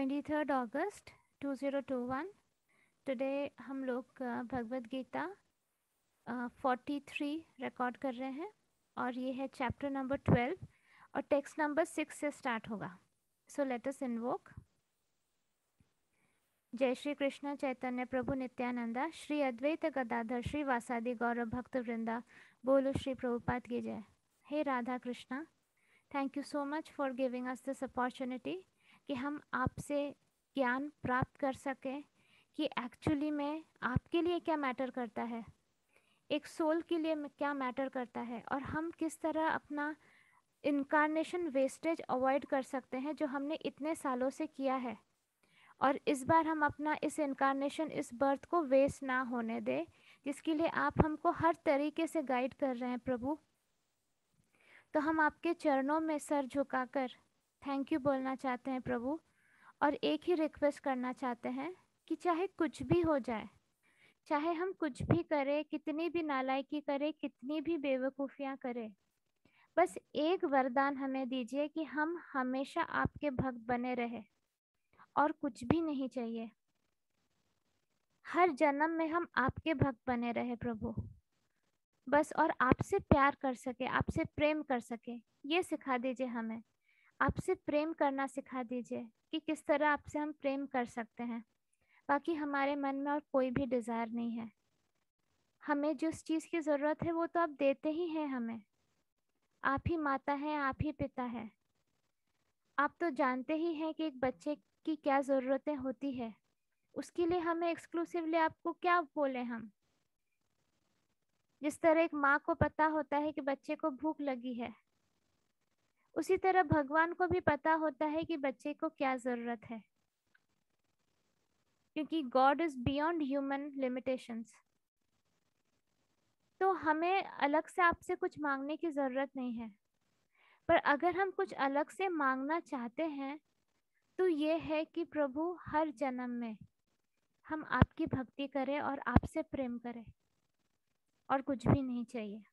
23rd अगस्त 2021। Today हम लोग Bhagavad Gita 43 record कर रहे हैं और ये है चैप्टर नंबर 12 और टेक्स्ट नंबर 6 से स्टार्ट होगा। So let us invoke. जय श्री कृष्ण चैतन्य प्रभु नित्यानंदा, श्री अद्वैत गदाधर श्री वासादि गौरव भक्त वृंदा, बोलो श्री प्रभुपाद की जय। हे Radha Krishna, thank you so much for giving us this opportunity कि हम आपसे ज्ञान प्राप्त कर सकें कि एक्चुअली में आपके लिए क्या मैटर करता है, एक सोल के लिए क्या मैटर करता है, और हम किस तरह अपना इनकारनेशन वेस्टेज अवॉइड कर सकते हैं जो हमने इतने सालों से किया है, और इस बार हम अपना इस इनकारनेशन, इस बर्थ को वेस्ट ना होने दें, जिसके लिए आप हमको हर तरीके से गाइड कर रहे हैं प्रभु। तो हम आपके चरणों में सर झुकाकर थैंक यू बोलना चाहते हैं प्रभु, और एक ही रिक्वेस्ट करना चाहते हैं कि चाहे कुछ भी हो जाए, चाहे हम कुछ भी करें, कितनी भी नालायकी करें, कितनी भी बेवकूफ़ियाँ करें, बस एक वरदान हमें दीजिए कि हम हमेशा आपके भक्त बने रहे, और कुछ भी नहीं चाहिए। हर जन्म में हम आपके भक्त बने रहे प्रभु, बस, और आपसे प्यार कर सके, आपसे प्रेम कर सके, ये सिखा दीजिए हमें। आपसे प्रेम करना सिखा दीजिए कि किस तरह आपसे हम प्रेम कर सकते हैं। बाकी हमारे मन में और कोई भी डिज़ायर नहीं है। हमें जिस चीज़ की ज़रूरत है वो तो आप देते ही हैं हमें। आप ही माता हैं, आप ही पिता है। आप तो जानते ही हैं कि एक बच्चे की क्या ज़रूरतें होती है, उसके लिए हमें एक्सक्लूसिवली आपको क्या बोले हम। जिस तरह एक माँ को पता होता है कि बच्चे को भूख लगी है, उसी तरह भगवान को भी पता होता है कि बच्चे को क्या ज़रूरत है, क्योंकि God is beyond human limitations. तो हमें अलग से आपसे कुछ मांगने की ज़रूरत नहीं है, पर अगर हम कुछ अलग से मांगना चाहते हैं तो ये है कि प्रभु हर जन्म में हम आपकी भक्ति करें और आपसे प्रेम करें, और कुछ भी नहीं चाहिए।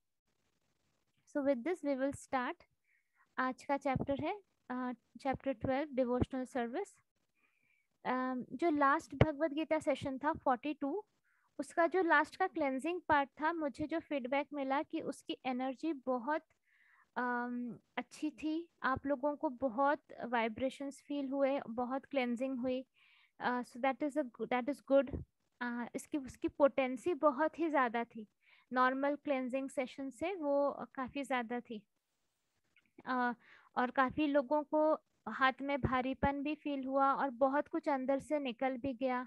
So with this we will start. आज का चैप्टर है चैप्टर 12, डिवोशनल सर्विस। जो लास्ट भगवद गीता सेशन था 42, उसका जो लास्ट का क्लेंजिंग पार्ट था, मुझे जो फीडबैक मिला कि उसकी एनर्जी बहुत अच्छी थी। आप लोगों को बहुत वाइब्रेशंस फील हुए, बहुत क्लेंजिंग हुई। So that is good. इसकी उसकी पोटेंसी बहुत ही ज़्यादा थी, नॉर्मल क्लेंजिंग सेशन से वो काफ़ी ज़्यादा थी। और काफ़ी लोगों को हाथ में भारीपन भी फील हुआ और बहुत कुछ अंदर से निकल भी गया,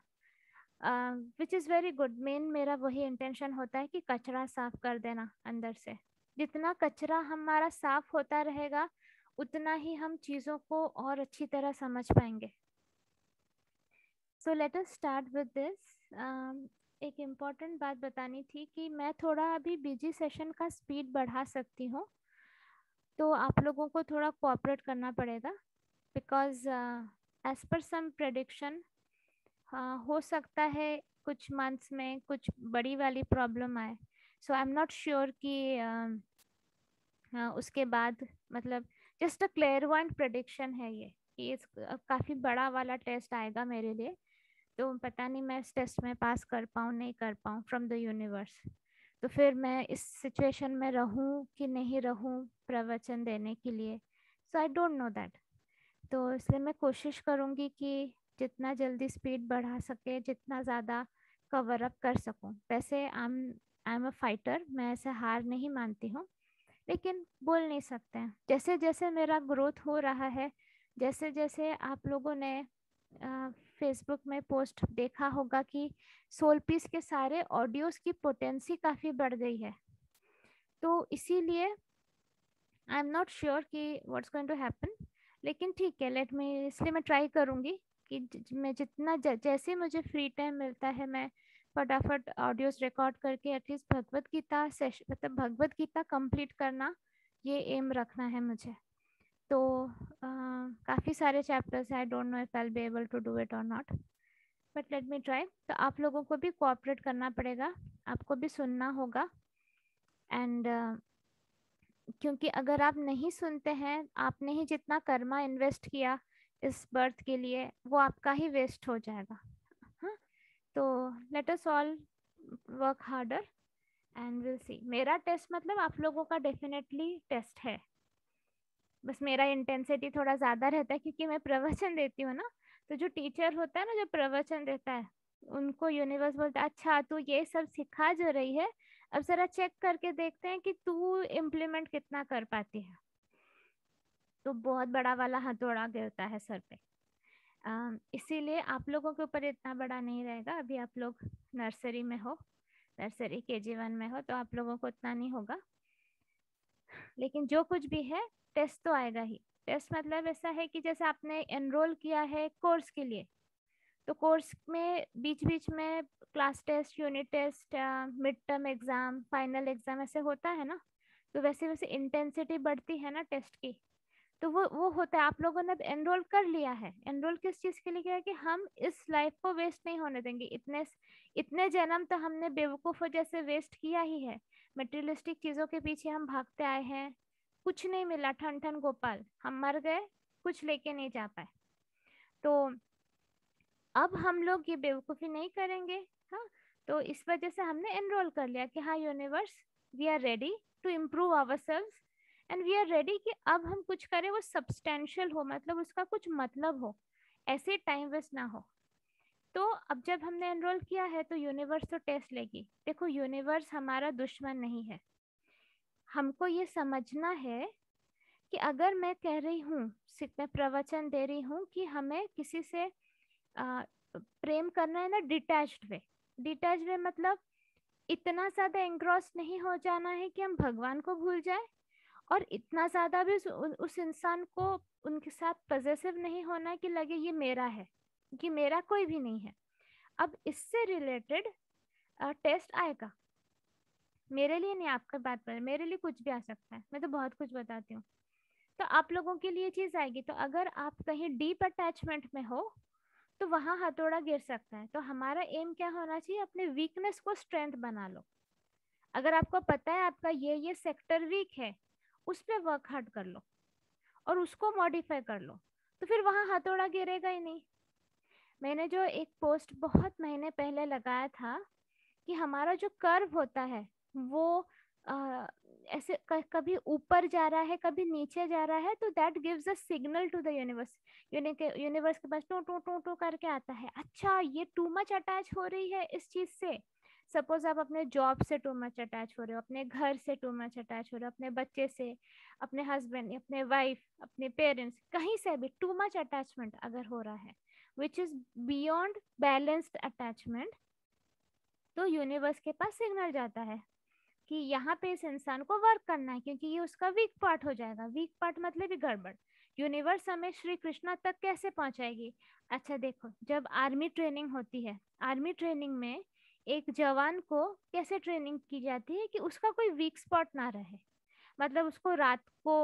which is very good. Main मेरा वही इंटेंशन होता है कि कचरा साफ कर देना अंदर से। जितना कचरा हमारा साफ होता रहेगा, उतना ही हम चीज़ों को और अच्छी तरह समझ पाएंगे। So let us start with this. एक इम्पॉर्टेंट बात बतानी थी कि मैं थोड़ा अभी बिजी सेशन का स्पीड बढ़ा सकती हूँ, तो आप लोगों को थोड़ा कोऑपरेट करना पड़ेगा, because as per some prediction हो सकता है कुछ मंथ्स में कुछ बड़ी वाली प्रॉब्लम आए। सो आई एम नॉट श्योर कि उसके बाद, मतलब जस्ट अ क्लेयरवाइंट प्रेडिक्शन है ये कि काफ़ी बड़ा वाला टेस्ट आएगा मेरे लिए। तो पता नहीं मैं इस टेस्ट में पास कर पाऊँ नहीं कर पाऊँ फ्रॉम द यूनिवर्स। तो फिर मैं इस सिचुएशन में रहूँ कि नहीं रहूँ प्रवचन देने के लिए, सो आई डोंट नो दैट। तो इसलिए मैं कोशिश करूँगी कि जितना जल्दी स्पीड बढ़ा सके, जितना ज़्यादा कवर अप कर सकूँ। वैसे आई एम अ फाइटर, मैं ऐसे हार नहीं मानती हूँ, लेकिन बोल नहीं सकते हैं। जैसे जैसे मेरा ग्रोथ हो रहा है, जैसे जैसे आप लोगों ने फेसबुक में पोस्ट देखा होगा कि सोल पीस के सारे ऑडियोज की पोटेंसी काफ़ी बढ़ गई है, तो इसीलिए आई एम नॉट श्योर कि व्हाट्स गोइंग टू हैपन। लेकिन ठीक है, लेट मी, इसलिए मैं ट्राई करूँगी कि मैं जितना जैसे मुझे फ्री टाइम मिलता है, मैं फटाफट ऑडियोज रिकॉर्ड करके एटलीस्ट भगवत गीता सेशन, मतलब भगवत गीता कंप्लीट करना, ये एम रखना है मुझे। तो काफ़ी सारे चैप्टर्स हैं, I don't know if I will be able to do it और not, but let me try. तो आप लोगों को भी कोऑपरेट करना पड़ेगा, आपको भी सुनना होगा। एंड क्योंकि अगर आप नहीं सुनते हैं, आपने ही जितना कर्मा इन्वेस्ट किया, इस बर्थ के लिए, वो आपका ही वेस्ट हो जाएगा। हाँ, तो let us all work harder and will see. मेरा टेस्ट मतलब आप लोगों का डेफिनेटली टेस्ट है, बस मेरा इंटेंसिटी थोड़ा ज़्यादा रहता है क्योंकि मैं प्रवचन देती हूँ ना। तो जो टीचर होता है ना, जो प्रवचन देता है, उनको यूनिवर्स बोलता है अच्छा तू ये सब सिखा जो रही है, अब जरा चेक करके देखते हैं कि तू इम्प्लीमेंट कितना कर पाती है। तो बहुत बड़ा वाला हथौड़ा गिरता है सर पे। इसीलिए आप लोगों के ऊपर इतना बड़ा नहीं रहेगा। अभी आप लोग नर्सरी में हो, नर्सरी KG 1 में हो, तो आप लोगों को इतना नहीं होगा। लेकिन जो कुछ भी है, टेस्ट तो आएगा ही। टेस्ट मतलब ऐसा है कि जैसे आपने एनरोल किया है कोर्स के लिए, तो कोर्स में बीच बीच में class test, unit test, mid term exam, final exam ऐसे होता है ना। तो वैसे वैसे इंटेंसिटी बढ़ती है ना टेस्ट की। तो वो होता है। आप लोगों ने एनरोल कर लिया है। एनरोल किस चीज के लिए किया है? कि हम इस लाइफ को वेस्ट नहीं होने देंगे। इतने इतने जन्म तो हमने बेवकूफों जैसे वेस्ट किया ही है। मटेरियलिस्टिक चीजों के पीछे हम भागते आए हैं, कुछ नहीं मिला, ठन ठन गोपाल, हम मर गए, कुछ लेके नहीं जा पाए। तो अब हम लोग ये बेवकूफी नहीं करेंगे। हाँ, तो इस वजह से हमने एनरोल कर लिया कि हाँ universe, we are ready to improve ourselves and we are ready कि अब हम कुछ करें वो सब्सटेंशियल हो, मतलब उसका कुछ मतलब हो, ऐसे टाइम वेस्ट ना हो। तो अब जब हमने एनरोल किया है तो यूनिवर्स तो टेस्ट लेगी। देखो, यूनिवर्स हमारा दुश्मन नहीं है। हमको ये समझना है कि अगर मैं कह रही हूँ, मैं प्रवचन दे रही हूँ कि हमें किसी से प्रेम करना है ना, डिटैच्ड वे। डिटैच्ड वे मतलब इतना ज्यादा एंग्रॉस नहीं हो जाना है कि हम भगवान को भूल जाए, और इतना ज्यादा भी उस इंसान को, उनके साथ पजेसिव नहीं होना कि लगे ये मेरा है, कि मेरा कोई भी नहीं है। अब इससे रिलेटेड टेस्ट आएगा। मेरे लिए नहीं, आपका बात पर मेरे लिए कुछ भी आ सकता है, मैं तो बहुत कुछ बताती हूँ। तो आप लोगों के लिए चीज आएगी। तो अगर आप कहीं डीप अटैचमेंट में हो तो वहां हथौड़ा गिर सकता है। तो हमारा एम क्या होना चाहिए? अपने वीकनेस को स्ट्रेंथ बना लो। अगर आपको पता है आपका ये सेक्टर वीक है, उस पर वर्क हार्ड कर लो और उसको मॉडिफाई कर लो, तो फिर वहां हथौड़ा गिरेगा ही नहीं। मैंने जो एक पोस्ट बहुत महीने पहले लगाया था कि हमारा जो कर्व होता है वो आ, ऐसे कभी ऊपर जा रहा है, कभी नीचे जा रहा है, तो that gives a signal to the universe. Universe के पास टू टू टू टू करके आता है, अच्छा ये टू मच अटैच हो रही है इस चीज से। सपोज आप अपने जॉब से टू मच अटैच हो रहे हो, अपने घर से टू मच अटैच हो रहे हो, अपने बच्चे से, अपने हस्बैंड, अपने वाइफ, अपने पेरेंट्स, कहीं से भी टू मच अटैचमेंट अगर हो रहा है which is beyond balanced attachment, तो यूनिवर्स के पास सिग्नल जाता है कि यहाँ पे इस इंसान को वर्क करना है, क्योंकि ये उसका वीक पार्ट हो जाएगा। वीक पार्ट मतलब ही गड़बड़। यूनिवर्स हमें श्री कृष्णा तक कैसे पहुंचाएगी? अच्छा देखो, जब आर्मी ट्रेनिंग होती है, आर्मी ट्रेनिंग में एक जवान को कैसे ट्रेनिंग की जाती है कि उसका कोई वीक स्पॉट ना रहे। मतलब उसको रात को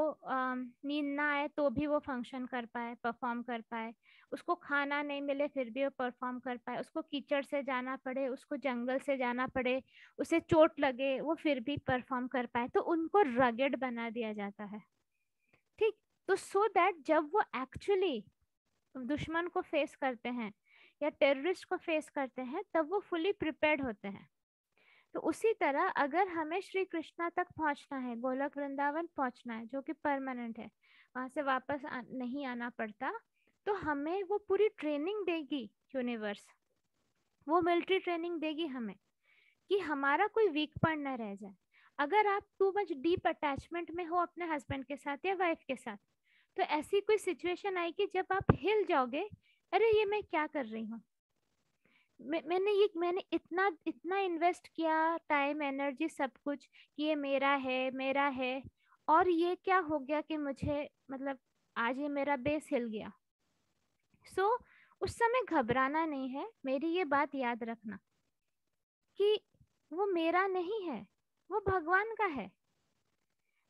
नींद ना आए तो भी वो फंक्शन कर पाए, परफॉर्म कर पाए। उसको खाना नहीं मिले फिर भी वो परफॉर्म कर पाए। उसको कीचड़ से जाना पड़े, उसको जंगल से जाना पड़े, उसे चोट लगे, वो फिर भी परफॉर्म कर पाए। तो उनको रगेड बना दिया जाता है। ठीक। तो सो दैट जब वो एक्चुअली दुश्मन को फेस करते हैं या टेररिस्ट को फेस करते हैं, तब वो फुली प्रिपेयर्ड होते हैं। तो उसी तरह अगर हमें श्री कृष्णा तक पहुंचना है, गोलक वृंदावन पहुंचना है, जो कि परमानेंट है, वहां से वापस नहीं आना पड़ता, तो हमें वो पूरी ट्रेनिंग देगी यूनिवर्स। वो मिलिट्री ट्रेनिंग देगी हमें कि हमारा कोई वीक पॉइंट ना रह जाए। अगर आप टू मच डीप अटैचमेंट में हो अपने हस्बैंड के साथ या वाइफ के साथ, तो ऐसी कोई सिचुएशन आएगी जब आप हिल जाओगे, अरे ये मैं क्या कर रही हूँ, मैंने इतना इतना इन्वेस्ट किया, टाइम एनर्जी सब कुछ, कि ये मेरा है, मेरा है, और ये क्या हो गया कि मुझे, मतलब आज ये मेरा बेस हिल गया। सो उस समय घबराना नहीं है। मेरी ये बात याद रखना कि वो मेरा नहीं है, वो भगवान का है।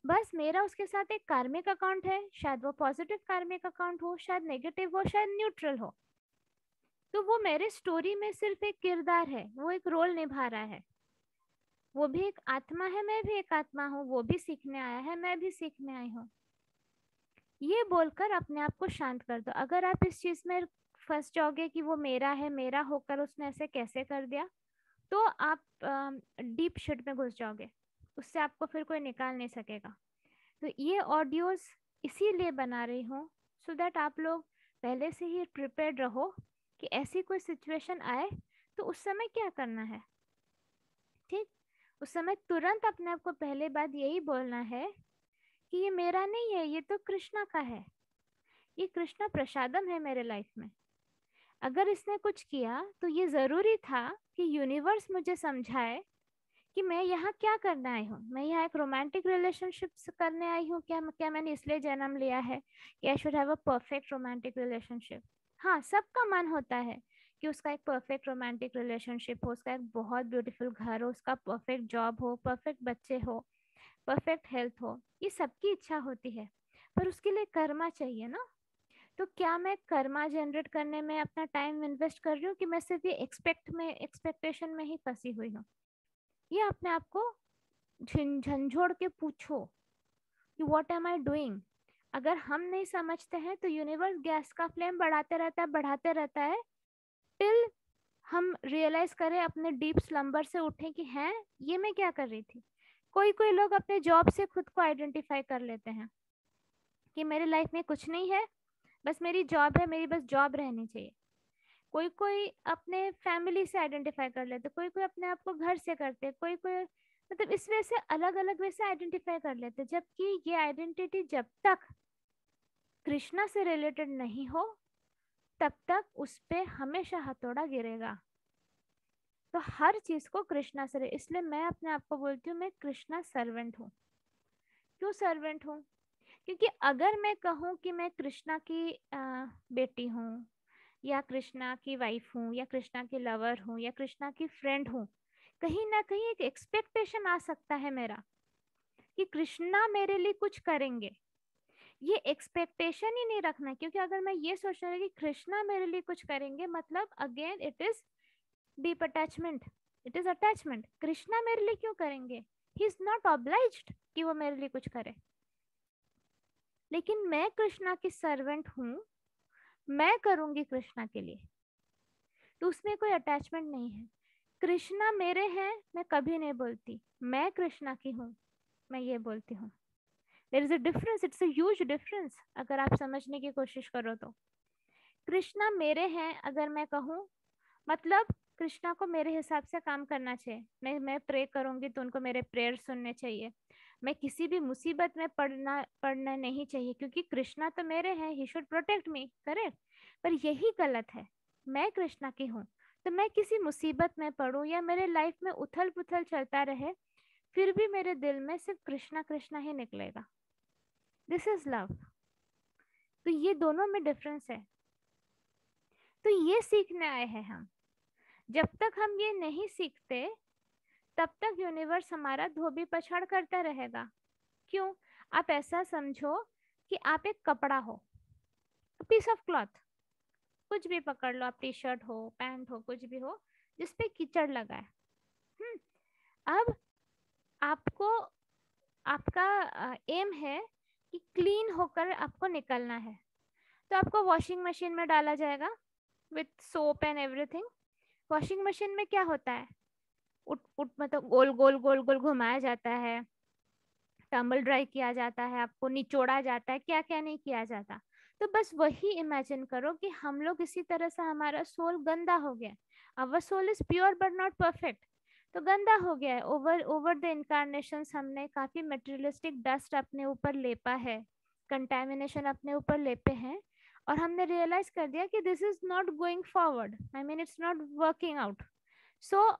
बस मेरा उसके साथ एक कार्मिक अकाउंट है, शायद वो पॉजिटिव कार्मिक अकाउंट हो, शायद नेगेटिव हो, शायद न्यूट्रल हो। तो वो मेरे स्टोरी में सिर्फ एक किरदार है, वो एक रोल निभा रहा है। वो भी एक आत्मा है, मैं भी एक आत्मा हूँ, वो भी सीखने आया है, मैं भी सीखने आई हूँ। ये बोलकर अपने आप को शांत कर दो। अगर आप इस चीज में फंस जाओगे कि वो मेरा है, मेरा होकर उसने ऐसे कैसे कर दिया, तो आप डीप शिट में घुस जाओगे, उससे आपको फिर कोई निकाल नहीं सकेगा। तो ये ऑडियोज इसीलिए बना रही हूँ सो दैट आप लोग पहले से ही प्रिपेयर्ड रहो कि ऐसी कोई सिचुएशन आए तो उस समय क्या करना है। ठीक, उस समय तुरंत अपने आप को पहले बात यही बोलना है कि ये मेरा नहीं है, ये तो कृष्णा का है, ये कृष्णा प्रसादम है मेरे लाइफ में। अगर इसने कुछ किया तो ये जरूरी था कि यूनिवर्स मुझे समझाए कि मैं यहाँ क्या करने आई हूँ। मैं यहाँ एक रोमांटिक रिलेशनशिप करने आई हूँ क्या? मैंने इसलिए जन्म लिया है कि I should have a perfect romantic relationship? हाँ, सबका मन होता है कि उसका एक परफेक्ट रोमांटिक रिलेशनशिप हो, उसका एक बहुत ब्यूटीफुल घर हो, उसका परफेक्ट जॉब हो, परफेक्ट बच्चे हो, परफेक्ट हेल्थ हो। ये सबकी इच्छा होती है, पर उसके लिए कर्मा चाहिए ना। तो क्या मैं कर्मा जनरेट करने में अपना टाइम इन्वेस्ट कर रही हूँ कि मैं सिर्फ ये एक्सपेक्टेशन में ही फंसी हुई हूँ? ये अपने आप को झंझोड़ के पूछो कि व्हाट एम आई डूइंग। अगर हम नहीं समझते हैं तो यूनिवर्स गैस का फ्लेम बढ़ाते रहता है, बढ़ाते रहता है, टिल हम रियलाइज करें, अपने डीप स्लम्बर से उठे कि हैं ये मैं क्या कर रही थी। कोई कोई लोग अपने जॉब से खुद को आइडेंटिफाई कर लेते हैं कि मेरे लाइफ में कुछ नहीं है, बस मेरी जॉब है, मेरी बस जॉब रहनी चाहिए। कोई कोई अपने फैमिली से आइडेंटिफाई कर लेते, कोई कोई अपने आप को घर से करते, कोई कोई मतलब इस वजह से अलग अलग वे से आइडेंटिफाई कर लेते। जबकि ये आइडेंटिटी जब तक कृष्णा से रिलेटेड नहीं हो तब तक उस पे हमेशा हथौड़ा गिरेगा। तो हर चीज को कृष्णा से इसलिए मैं अपने आप को बोलती हूँ मैं कृष्णा सर्वेंट हूँ। क्यों सर्वेंट हूँ? क्योंकि अगर मैं कहूँ कि मैं कृष्णा की बेटी हूँ, या कृष्णा की वाइफ हूँ, या कृष्णा की लवर हूँ, या कृष्णा की फ्रेंड हूँ, कहीं ना कहीं एक एक्सपेक्टेशन आ सकता है मेरा कि कृष्णा मेरे लिए कुछ करेंगे। ये एक्सपेक्टेशन ही नहीं रखना, क्योंकि अगर मैं ये सोच रही कि कृष्णा मेरे लिए कुछ करेंगे, मतलब again it is deep attachment, it is attachment. Krishna मेरे लिए क्यों करेंगे? ही इज नॉट ऑब्लाइज्ड कि वो मेरे लिए कुछ करे। लेकिन मैं कृष्णा की सर्वेंट हूँ, मैं करूंगी कृष्णा के लिए, तो उसमें कोई अटैचमेंट नहीं है। कृष्णा मेरे हैं मैं कभी नहीं बोलती, मैं कृष्णा की हूँ मैं ये बोलती हूँ। There is a difference, it's a huge difference अगर आप समझने की कोशिश करो तो। कृष्णा मेरे हैं अगर मैं कहूँ, मतलब कृष्णा को मेरे हिसाब से काम करना चाहिए। मैं प्रे करूंगी तो उनको मेरे प्रेयर सुनने चाहिए। मैं किसी भी मुसीबत में पड़ना नहीं चाहिए, क्योंकि कृष्णा तो मेरे हैं, he should protect me, correct. पर यही गलत है, मैं कृष्णा की हूँ तो मैं किसी मुसीबत में पड़ूं या मेरे लाइफ में उथल पुथल चलता रहे, फिर भी मेरे दिल में सिर्फ कृष्णा कृष्णा ही निकलेगा। This is love. तो ये दोनों में डिफरेंस है। तो ये सीखने आए हैं हम। जब तक हम ये नहीं सीखते तब तक यूनिवर्स हमारा धोबी पछाड़ करता रहेगा। क्यों? आप ऐसा समझो कि आप एक कपड़ा हो, पीस ऑफ क्लॉथ, कुछ भी पकड़ लो आप, टी शर्ट हो, पैंट हो, कुछ भी हो जिसपे कीचड़ लगा है। अब आपको, आपका एम है कि क्लीन होकर आपको निकलना है, तो आपको वॉशिंग मशीन में डाला जाएगा with soap and everything. Washing machine में क्या होता है? उठ उठ मतलब गोल गोल गोल गोल घुमाया जाता है, टम्बल ड्राई किया जाता है, आपको निचोड़ा जाता है, क्या क्या नहीं किया जाता। तो बस वही इमेजिन करो कि हम लोग इसी तरह से, हमारा सोल गंदा हो गया। Our soul is pure but not perfect. तो गंदा हो गया है, ओवर ओवर द इनकारनेशन हमने काफी मटेरियलिस्टिक डस्ट अपने ऊपर लेपा है, कंटेमिनेशन अपने ऊपर लेपे हैं, और हमने रियलाइज कर दिया कि this is not going forward, I mean it's not working out. So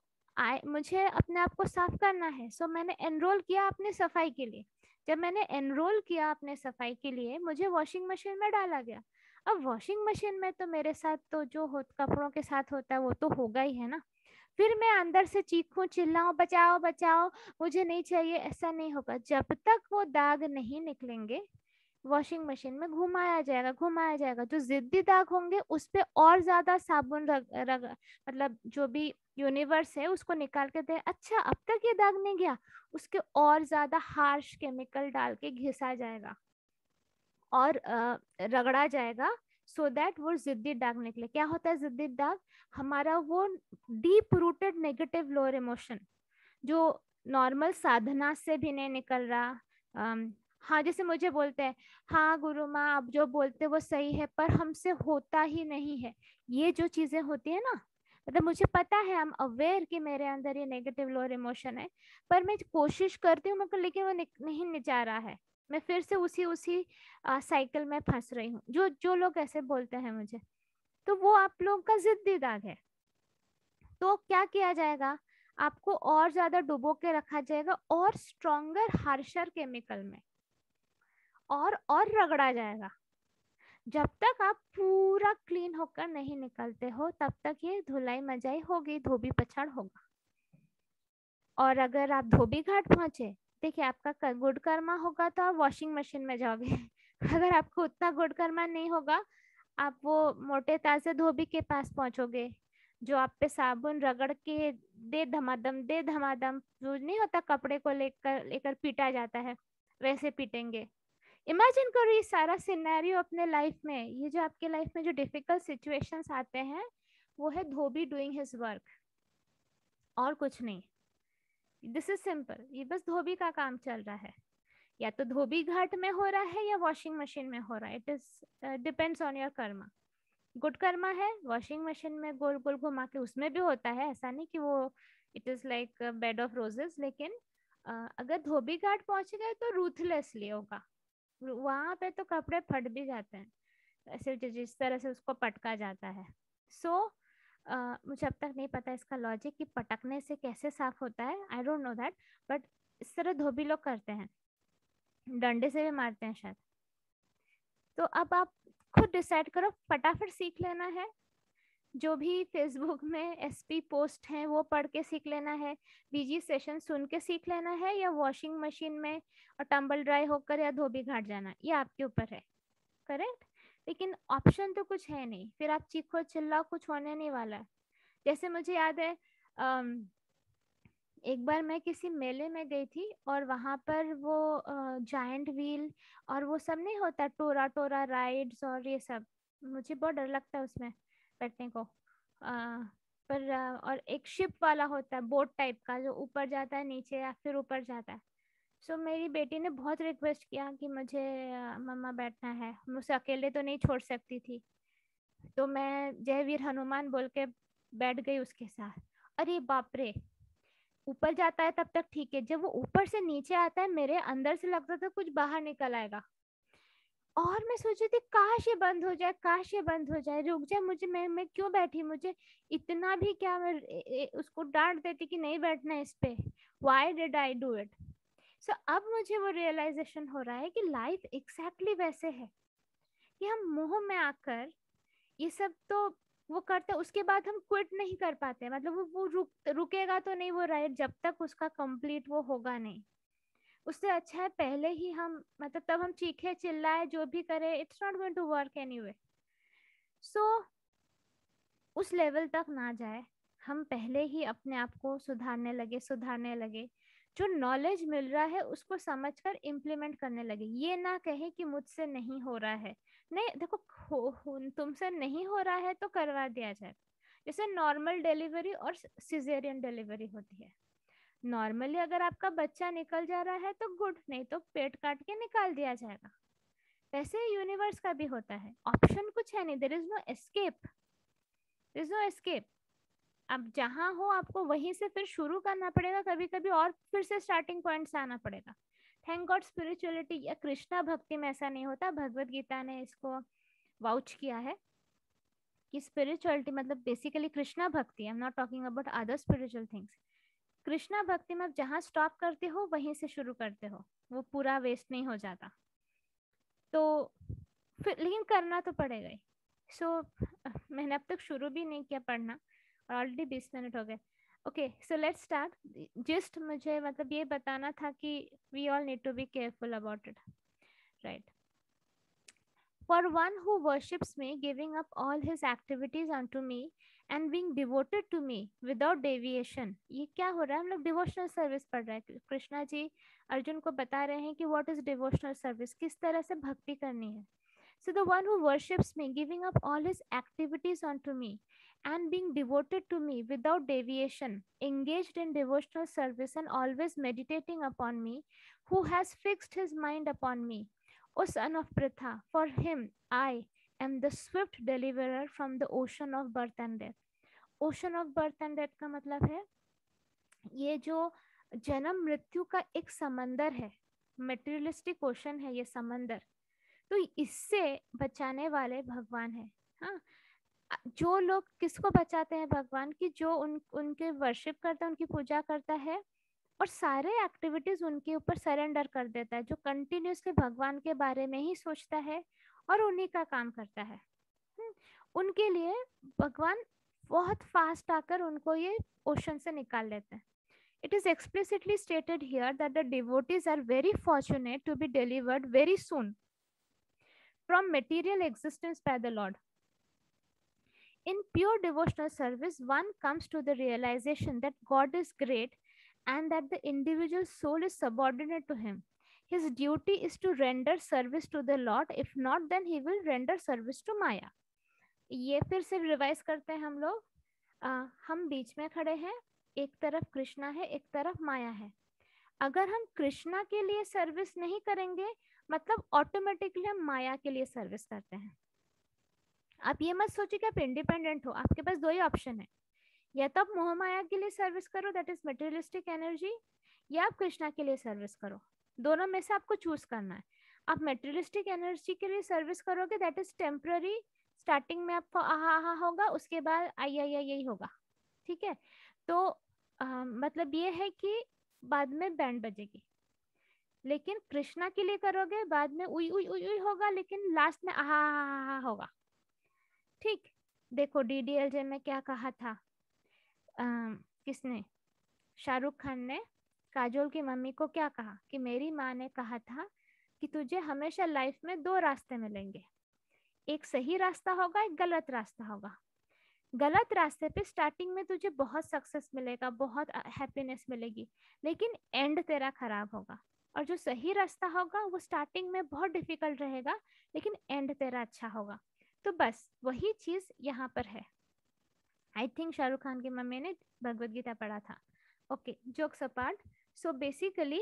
मुझे अपने आप को साफ करना है। सो मैंने एनरोल किया अपने सफाई के लिए। जब मैंने एनरोल किया अपने सफाई के लिए, मुझे वॉशिंग मशीन में डाला गया। अब वॉशिंग मशीन में तो मेरे साथ तो जो कपड़ों के साथ होता है वो तो होगा ही है ना। फिर मैं अंदर से चीखूं चिल्लाऊं बचाओ बचाओ मुझे नहीं चाहिए, ऐसा नहीं होगा। जब तक वो दाग नहीं निकलेंगे वॉशिंग मशीन में घुमाया जाएगा, घुमाया जाएगा। जो जिद्दी दाग होंगे उस पे और ज्यादा साबुन रग रग मतलब जो भी यूनिवर्स है उसको निकाल के दे, अच्छा अब तक ये दाग नहीं गया, उसके और ज्यादा हार्श केमिकल डाल के घिसा जाएगा। और रगड़ा जाएगा, सो दैट वो जिद्दी दाग निकले। क्या होता है जिद्दी दाग? हमारा वो deep rooted negative lower emotion जो नॉर्मल साधना से भी नहीं निकल रहा। हाँ, जैसे मुझे बोलते हैं, हाँ गुरु माँ आप जो बोलते वो सही है पर हमसे होता ही नहीं है, ये जो चीजें होती है ना, मतलब मुझे पता है, आई एम अवेयर कि मेरे अंदर ये नेगेटिव लोअर इमोशन है, पर मैं कोशिश करती हूँ मगर लेकिन वो नहीं जा रहा है, मैं फिर से उसी उसी साइकिल में फंस रही हूँ। जो जो लोग ऐसे बोलते हैं मुझे, तो वो आप लोगों का जिद्दी दाग है। तो क्या किया जाएगा? आपको और ज्यादा डुबो के रखा जाएगा और स्ट्रॉन्गर हार्शर केमिकल में, और रगड़ा जाएगा। जब तक आप पूरा क्लीन होकर नहीं निकलते हो तब तक ये धुलाई मजाई होगी, धोबी पछाड़ होगा। और अगर आप धोबी घाट पहुंचे, देखिए आपका गुड कर्मा होगा तो आप वॉशिंग मशीन में जाओगे अगर आपको उतना गुड कर्मा नहीं होगा, आप वो मोटे ताजे धोबी के पास पहुंचोगे जो आप पे साबुन रगड़ के दे धमादम, जो नहीं होता कपड़े को लेकर लेकर पीटा जाता है, वैसे पीटेंगे। इमेजिन करो ये सारा सिनेरियो अपने लाइफ में, ये जो आपके लाइफ में जो डिफिकल्ट सिचुएशंस आते हैं वो है धोबी डूइंग हिज वर्क, और कुछ नहीं। दिस इज सिंपल, ये बस धोबी का काम चल रहा है, या तो धोबी घाट में हो रहा है या वॉशिंग मशीन में हो रहा है। It is depends on your Karma. Good Karma है वॉशिंग मशीन में गोल गोल घुमा के, उसमें भी होता है, ऐसा नहीं कि वो it is like bed of roses, लेकिन अगर धोबी घाट पहुंच गए तो रूथलेसली होगा, वहां पे तो कपड़े फट भी जाते हैं ऐसे जिस तरह से उसको पटका जाता है। सो मुझे अब तक नहीं पता इसका लॉजिक कि पटकने से कैसे साफ होता है, आई डोंट नो दैट, बट इस तरह धोबी लोग करते हैं, डंडे से भी मारते हैं शायद। तो अब आप खुद डिसाइड करो, फटाफट सीख लेना है, जो भी फेसबुक में एसपी पोस्ट हैं वो पढ़ के सीख लेना है, बीजी सेशन सुन के सीख लेना है, या वॉशिंग मशीन में और टंबल ड्राई होकर या धोबी घाट जाना, ये आपके ऊपर है। करेक्ट। लेकिन ऑप्शन तो कुछ है नहीं, फिर आप चीखो चिल्लाओ, कुछ होने नहीं वाला है। जैसे मुझे याद है, एक बार मैं किसी मेले में गई थी और वहां पर वो जायंट व्हील और वो सब नहीं होता, टोरा टोरा राइड्स और ये सब, मुझे बहुत डर लगता है उसमें बैठने को। पर और एक शिप वाला होता है, बोट टाइप का, जो ऊपर जाता है नीचे या फिर ऊपर जाता है। सो मेरी बेटी ने बहुत रिक्वेस्ट किया कि मुझे मम्मा बैठना है, मुझसे अकेले तो नहीं छोड़ सकती थी, तो मैं जय वीर हनुमान बोल के बैठ गई उसके साथ। अरे बाप रे, ऊपर जाता है तब तक ठीक है, जब वो ऊपर से नीचे आता है मेरे अंदर से लगता था कुछ बाहर निकल आएगा, और मैं सोच रही थी काश ये बंद हो जाए, काश ये बंद हो जाए, रुक जाए, मुझे मैं क्यों बैठी, मुझे इतना भी क्या, मैं उसको डांट देती कि नहीं बैठना है इस पे, why did I do it. So अब मुझे वो रियलाइजेशन हो रहा है कि लाइफ एग्जैक्टली वैसे है कि हम मोह में आकर ये सब तो वो करते, उसके बाद हम क्विट नहीं कर पाते, मतलब वो रुकेगा तो नहीं वो राइड जब तक उसका कंप्लीट वो होगा नहीं। उससे अच्छा है पहले ही हम, मतलब तब हम चीखे चिल्लाए जो भी करे, it's not going to work anyway. So उस लेवल तक ना जाए, हम पहले ही अपने आप को सुधारने लगे, जो नॉलेज मिल रहा है उसको समझकर इम्प्लीमेंट करने लगे। ये ना कहे कि मुझसे नहीं हो रहा है, नहीं देखो, तुमसे नहीं हो रहा है तो करवा दिया जाए। जैसे नॉर्मल डिलीवरी और सिजेरियन डिलीवरी होती है, नॉर्मली अगर आपका बच्चा निकल जा रहा है तो गुड, नहीं तो पेट काट के निकाल दिया जाएगा। वैसे यूनिवर्स का भी होता है, ऑप्शन कुछ है नहीं, there is no escape, there is no escape. अब जहां हो आपको वहीं से फिर शुरू करना पड़ेगा कभी कभी, और फिर से स्टार्टिंग पॉइंट से आना पड़ेगा। थैंक गॉड स्पिरिचुअलिटी या कृष्णा भक्ति में ऐसा नहीं होता, भगवत गीता ने इसको वाउच किया है कि स्पिरिचुअलिटी मतलब बेसिकली कृष्णा भक्ति, I am not talking about other spiritual things. Krishna भक्ति में आप जहाँ स्टॉप करते हो वहीं से शुरू करते हो, वो पूरा वेस्ट नहीं हो जाता। तो फिर लेकिन करना तो पड़ेगा ही। सो मैंने अब तक शुरू भी नहीं किया पढ़ना और ऑलरेडी 20 मिनट हो गए। Okay so let's start. Just मुझे मतलब ये बताना था कि we all need to be careful about it, right. For one who worships me, giving up all his activities unto me and being devoted to me without deviation. ये क्या हो रहा है, हम लोग डिवोशनल सर्विस पढ़ रहे हैं. कृष्णा जी अर्जुन को बता रहे हैं कि व्हाट इज डिवोशनल सर्विस, किस तरह से भक्ति करनी है. So the one who worships me, giving up all his activities unto me, and being devoted to me without deviation, engaged in devotional service and always meditating upon me, who has fixed his mind upon me, O son of Pritha, for him I am the swift deliverer from the ocean of birth and death. Ocean of birth and death का मतलब है ये जो जन्म मृत्यु का एक समंदर है, मेटेरियलिस्टिक ओशन है ये समंदर, तो इससे बचाने वाले भगवान है. हाँ, जो लोग किसको बचाते हैं भगवान की, जो उनके वर्शिप करता है, उनकी पूजा करता है और सारे एक्टिविटीज उनके ऊपर सरेंडर कर देता है, जो कंटिन्यूसली भगवान के बारे में ही सोचता है और उन्हीं का काम करता है. उनके लिए भगवान बहुत फास्ट आकर उनको ये ओशन से निकाल लेते हैं. It is explicitly stated here that the devotees are very fortunate to be delivered very soon from material existence by the Lord. In pure devotional service, one comes to the realization that God is great and that the individual soul is subordinate to Him. His duty is to render service to the Lord. If not, then he will render service to Maya. ये फिर से revise करते हैं हम लोग. हम बीच में खड़े हैं, एक तरफ कृष्णा है, एक तरफ माया है. अगर हम कृष्णा के लिए सर्विस नहीं करेंगे मतलब ऑटोमेटिकली हम माया के लिए सर्विस करते हैं. आप ये मत सोचिए कि आप इंडिपेंडेंट हो, आपके पास दो ही ऑप्शन है, या तो आप मोह माया के लिए सर्विस करो, दैट इज मटेरियलिस्टिक एनर्जी, या आप कृष्णा के लिए सर्विस करो. दोनों में से आपको चूज करना है. आप मटेरियलिस्टिक एनर्जी के लिए सर्विस करोगे, दैट इज टेम्पररी, स्टार्टिंग में आपको आहा आहा होगा, उसके बाद आई आई आई यही होगा. ठीक है, तो मतलब ये है कि बाद में बैंड बजेगी. लेकिन कृष्णा के लिए करोगे बाद में उई उई उई उई होगा, लेकिन लास्ट में आहा आहा होगा. ठीक, देखो डीडीएलजे में क्या कहा था, किसने, शाहरुख खान ने काजोल की मम्मी को क्या कहा कि मेरी माँ ने कहा था कि तुझे हमेशा लाइफ में दो रास्ते मिलेंगे, एक सही रास्ता होगा, एक गलत रास्ता होगा. गलत रास्ते पे स्टार्टिंग में तुझे बहुत सक्सेस मिलेगा, बहुत हैप्पीनेस मिलेगी, लेकिन एंड तेरा खराब होगा. और जो सही रास्ता होगा वो स्टार्टिंग में बहुत डिफिकल्ट रहेगा, लेकिन एंड तेरा अच्छा होगा. तो बस वही चीज यहाँ पर है. आई थिंक शाहरुख खान की मम्मी ने भगवत गीता पढ़ा था. Okay, jokes apart. So basically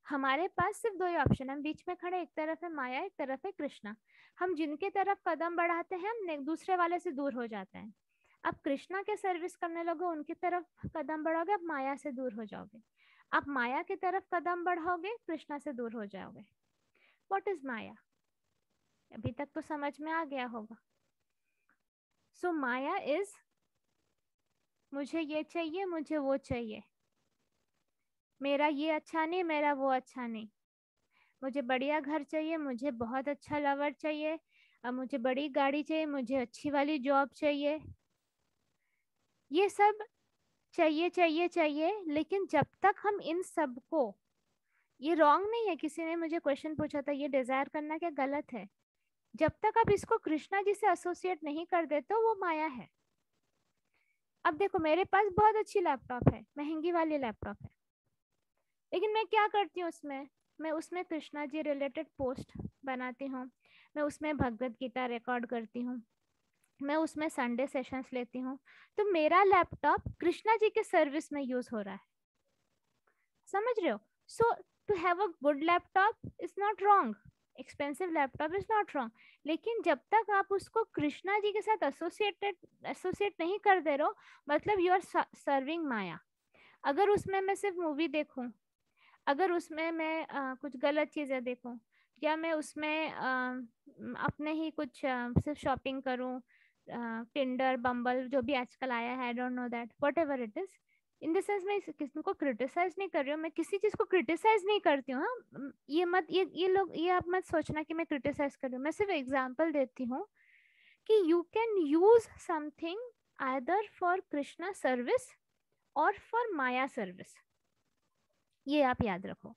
हमारे पास सिर्फ दो ही ऑप्शन है, हम बीच में खड़े, एक तरफ है माया, एक तरफ है कृष्णा. हम जिनके तरफ कदम बढ़ाते हैं हम दूसरे वाले से दूर हो जाते हैं. आप कृष्णा के सर्विस करने लगो, उनकी तरफ कदम बढ़ोगे, आप माया से दूर हो जाओगे. आप माया की तरफ कदम बढ़ाओगे, कृष्णा से दूर हो जाओगे. व्हाट इज माया? अभी तक तो समझ में आ गया होगा. सो माया इज मुझे ये चाहिए, मुझे वो चाहिए, मेरा ये अच्छा नहीं, मेरा वो अच्छा नहीं, मुझे बढ़िया घर चाहिए, मुझे बहुत अच्छा लवर चाहिए, अब मुझे बड़ी गाड़ी चाहिए, मुझे अच्छी वाली जॉब चाहिए. ये सब चाहिए चाहिए चाहिए, लेकिन जब तक हम इन सब को, ये रॉन्ग नहीं है, किसी ने मुझे क्वेश्चन पूछा था ये डिजायर करना क्या गलत है, जब तक आप इसको कृष्णा जी से एसोसिएट नहीं कर देते वो माया है. अब देखो मेरे पास बहुत अच्छी लैपटॉप है, महंगी वाली लैपटॉप है, लेकिन मैं क्या करती हूँ उसमें, मैं उसमें कृष्णा जी रिलेटेड पोस्ट बनाती हूँ, मैं उसमें भगवत गीता रिकॉर्ड करती हूँ, मैं उसमें संडे सेशंस लेती हूँ. तो मेरा लैपटॉप कृष्णा जी के सर्विस में यूज हो रहा है. समझ रहे हो? So to have a good laptop is not wrong, expensive laptop is not wrong, लेकिन जब तक आप उसको कृष्णा जी के साथ एसोसिएट नहीं कर दे रहे हो, मतलब यू आर सर्विंग माया. अगर उसमें मैं सिर्फ मूवी देखूं, अगर उसमें मैं कुछ गलत चीजें देखूं, या मैं उसमें अपने ही कुछ सिर्फ शॉपिंग करूं, टिंडर बम्बल जो भी आजकल आया है, आई don't know that, what ever it is. In the sense मैं किसी को क्रिटिसाइज नहीं कर रही हूँ, मैं किसी चीज को क्रिटिसाइज नहीं करती हूँ. हाँ, ये मत ये लोग ये आप मत सोचना कि मैं क्रिटिसाइज कर रही हूँ, मैं सिर्फ एग्जाम्पल देती हूँ कि you can use something either for Krishna service और फॉर माया सर्विस. ये आप याद रखो.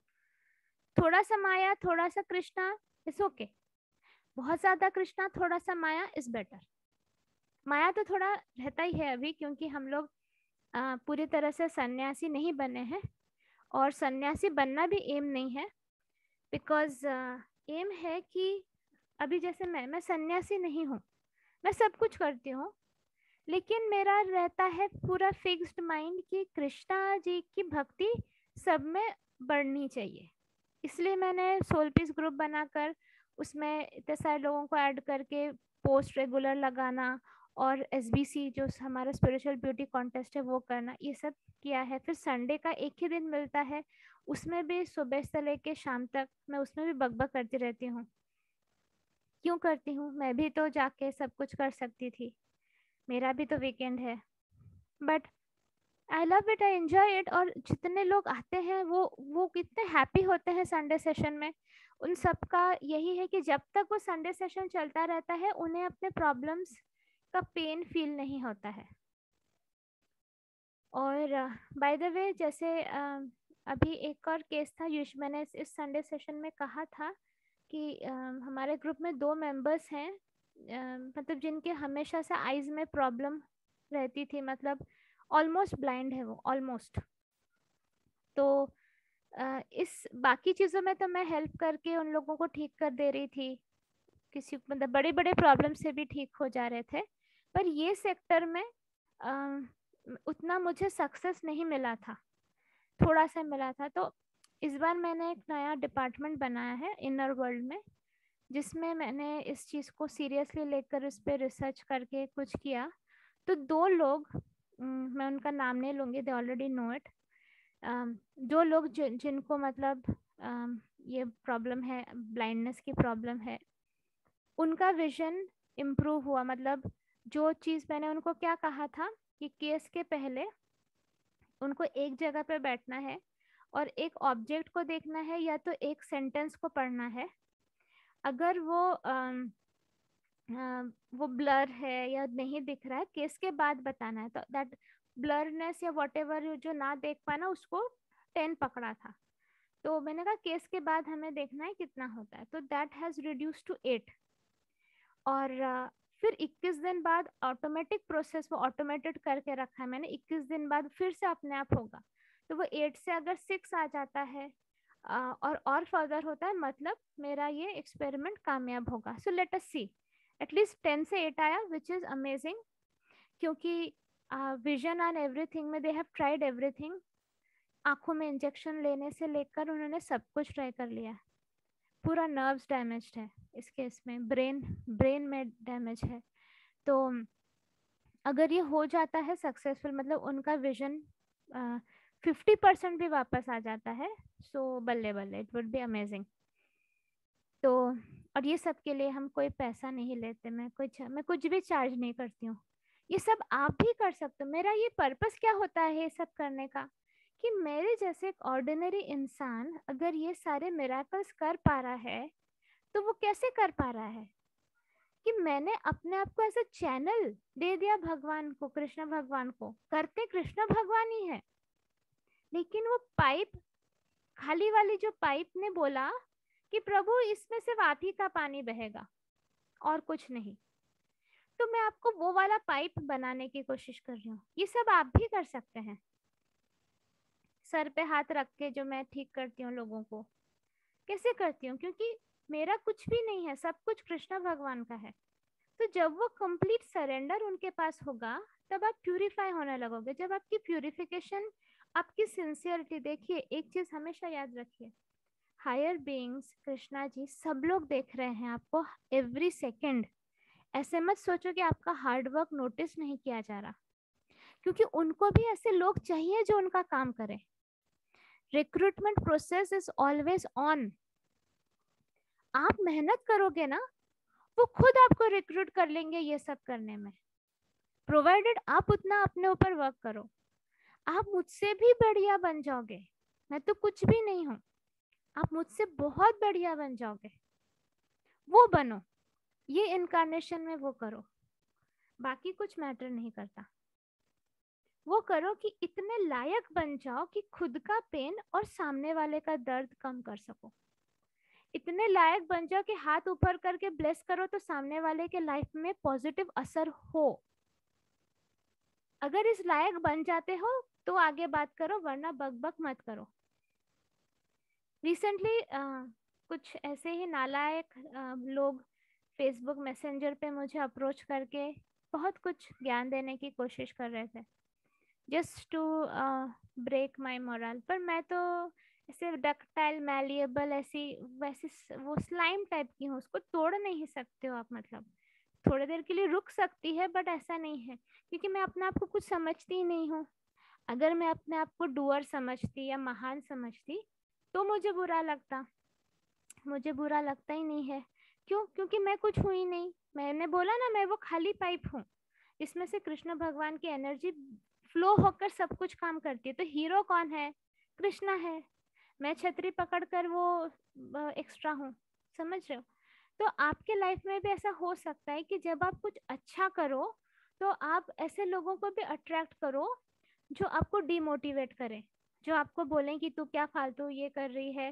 थोड़ा सा माया, थोड़ा सा कृष्णा इज ओके, बहुत ज्यादा कृष्णा, थोड़ा सा माया इज बेटर. माया तो थोड़ा रहता ही है अभी, क्योंकि हम लोग पूरी तरह से सन्यासी नहीं बने हैं, और सन्यासी बनना भी एम नहीं है। बिकॉज एम है कि अभी जैसे मैं सन्यासी नहीं हूँ, मैं सब कुछ करती हूँ, लेकिन मेरा रहता है पूरा फिक्स्ड माइंड कि कृष्णा जी की भक्ति सब में बढ़नी चाहिए। इसलिए मैंने सोल पीस ग्रुप बनाकर उसमें इतने सारे लोगों को ऐड करके पोस्ट रेगुलर लगाना, और एसबीसी जो हमारा स्पिरिचुअल ब्यूटी कॉन्टेस्ट है वो करना, ये सब किया है। फिर संडे का एक ही दिन मिलता है, उसमें भी सुबह से लेके शाम तक मैं उसमें भी बकबक करती रहती हूँ। क्यों करती हूँ? मैं भी तो जाके सब कुछ कर सकती थी, मेरा भी तो वीकेंड है। But I love it, I enjoy it. और जितने लोग आते हैं वो कितने हैप्पी होते हैं संडे सेशन में। उन सब का यही है कि जब तक वो संडे सेशन चलता रहता है उन्हें अपने प्रॉब्लम्स का पेन फील नहीं होता है। और बाय द वे, जैसे अभी एक और केस था, मैंने इस संडे सेशन में कहा था कि हमारे ग्रुप में 2 मेंबर्स हैं, मतलब जिनके हमेशा से आईज में प्रॉब्लम रहती थी, मतलब ऑलमोस्ट ब्लाइंड है वो, ऑलमोस्ट। तो इस बाकी चीज़ों में तो मैं हेल्प करके उन लोगों को ठीक कर दे रही थी, किसी मतलब बड़े बड़े प्रॉब्लम से भी ठीक हो जा रहे थे। पर ये सेक्टर में उतना मुझे सक्सेस नहीं मिला था, थोड़ा सा मिला था। तो इस बार मैंने एक नया डिपार्टमेंट बनाया है इनर वर्ल्ड में, जिसमें मैंने इस चीज़ को सीरियसली लेकर इस पर रिसर्च करके कुछ किया। तो 2 लोग, मैं उनका नाम नहीं लूँगी, दे ऑलरेडी नो इट। जो लोग जिनको मतलब ये प्रॉब्लम है, ब्लाइंडनेस की प्रॉब्लम है, उनका विजन इम्प्रूव हुआ। मतलब जो चीज़ मैंने उनको क्या कहा था कि केस के पहले उनको एक जगह पे बैठना है और एक ऑब्जेक्ट को देखना है या तो एक सेंटेंस को पढ़ना है। अगर वो ब्लर है या नहीं दिख रहा है, केस के बाद बताना है। तो दैट ब्लरनेस या वॉट एवर जो ना देख पाना, उसको 10 पकड़ा था। तो मैंने कहा केस के बाद हमें देखना है कितना होता है, तो दैट हैज़ रिड्यूस टू 8। और फिर 21 दिन बाद ऑटोमेटिक प्रोसेस, वो ऑटोमेटेड करके रखा है मैंने, 21 दिन बाद फिर से अपने आप होगा। तो वो 8 से अगर 6 आ जाता है और फर्दर होता है, मतलब मेरा ये एक्सपेरिमेंट कामयाब होगा। सो लेट अस सी, एटलीस्ट 10 से 8 आया, विच इज़ अमेजिंग। क्योंकि विजन एंड एवरीथिंग में दे हैव ट्राइड एवरीथिंग। आंखों में इंजेक्शन लेने से लेकर उन्होंने सब कुछ ट्राई कर लिया। पूरा नर्व्स डैमेज्ड है इस केस में, ब्रेन में डैमेज है। तो अगर ये हो जाता है सक्सेसफुल, मतलब उनका विजन 50% भी वापस आ जाता है, सो बल्ले बल्ले, इट वुड बी अमेजिंग। तो और ये सब के लिए हम कोई पैसा नहीं लेते, मैं कुछ भी चार्ज नहीं करती हूँ। ये सब आप भी कर सकते हो। मेरा ये पर्पस क्या होता है ये सब करने का, कि मेरे जैसे एक ऑर्डिनरी इंसान अगर ये सारे मिराकल्स कर पा रहा है, तो वो कैसे कर पा रहा है? कि मैंने अपने आप को ऐसा चैनल दे दिया भगवान को, कृष्ण भगवान को। करते कृष्ण भगवान ही है, लेकिन वो पाइप, खाली वाली जो पाइप ने बोला कि प्रभु इसमें सिर्फ आप ही का पानी बहेगा और कुछ नहीं। तो मैं आपको वो वाला पाइप बनाने की कोशिश कर रही हूँ। ये सब आप भी कर सकते हैं। सर पे हाथ रख के जो मैं ठीक करती हूँ लोगों को, कैसे करती हूँ? क्योंकि मेरा कुछ भी नहीं है, सब कुछ कृष्ण भगवान का है। तो जब वो कंप्लीट सरेंडर उनके पास होगा, तब आप प्यूरिफाई होने लगोगे। जब आपकी प्यूरिफिकेशन, आपकी सिंसियरिटी, देखिए एक चीज हमेशा याद रखिए, हायर बीइंग्स, कृष्णा जी, सब लोग देख रहे हैं आपको एवरी सेकेंड। ऐसे मत सोचो कि आपका हार्ड वर्क नोटिस नहीं किया जा रहा, क्योंकि उनको भी ऐसे लोग चाहिए जो उनका काम करें। Recruitment process is always on. आप मेहनत करोगे ना, वो खुद आपको रिक्रूट कर लेंगे ये सब करने में, प्रोवाइडेड आप उतना अपने ऊपर वर्क करो। आप मुझसे भी बढ़िया बन जाओगे। मैं तो कुछ भी नहीं हूँ, आप मुझसे बहुत बढ़िया बन जाओगे। वो बनो, ये इनकारनेशन में वो करो, बाकी कुछ मैटर नहीं करता। वो करो कि इतने लायक बन जाओ कि खुद का पेन और सामने वाले का दर्द कम कर सको। इतने लायक बन जाओ कि हाथ ऊपर करके ब्लेस करो तो सामने वाले के लाइफ में पॉजिटिव असर हो। अगर इस लायक बन जाते हो तो आगे बात करो, वरना बक बक मत करो। रिसेंटली कुछ ऐसे ही नालायक लोग फेसबुक मैसेंजर पे मुझे अप्रोच करके बहुत कुछ ज्ञान देने की कोशिश कर रहे थे, just to break my morale. पर मैं तो ऐसे डक्टाइल मैलिएबल ऐसी वैसी वो स्लाइम टाइप की हूँ, उसको तोड़ नहीं सकते हो आप। मतलब थोड़ी देर के लिए रुक सकती है, बट ऐसा नहीं है, क्योंकि मैं अपने आप को कुछ समझती ही नहीं हूँ। अगर मैं अपने आप को डूअर समझती या महान समझती तो मुझे बुरा लगता। मुझे बुरा लगता ही नहीं है। क्यों? क्योंकि मैं कुछ हुई नहीं। मैंने बोला ना, मैं वो खाली पाइप हूँ, इसमें से कृष्ण भगवान की एनर्जी फ्लो होकर सब कुछ काम करती है। तो हीरो कौन है? कृष्णा है। मैं छतरी पकड़कर वो एक्स्ट्रा हूँ। समझ रहे हो? तो आपके लाइफ में भी ऐसा हो सकता है कि जब आप कुछ अच्छा करो तो आप ऐसे लोगों को भी अट्रैक्ट करो जो आपको डिमोटिवेट करें, जो आपको बोलें कि तू क्या फालतू ये कर रही है,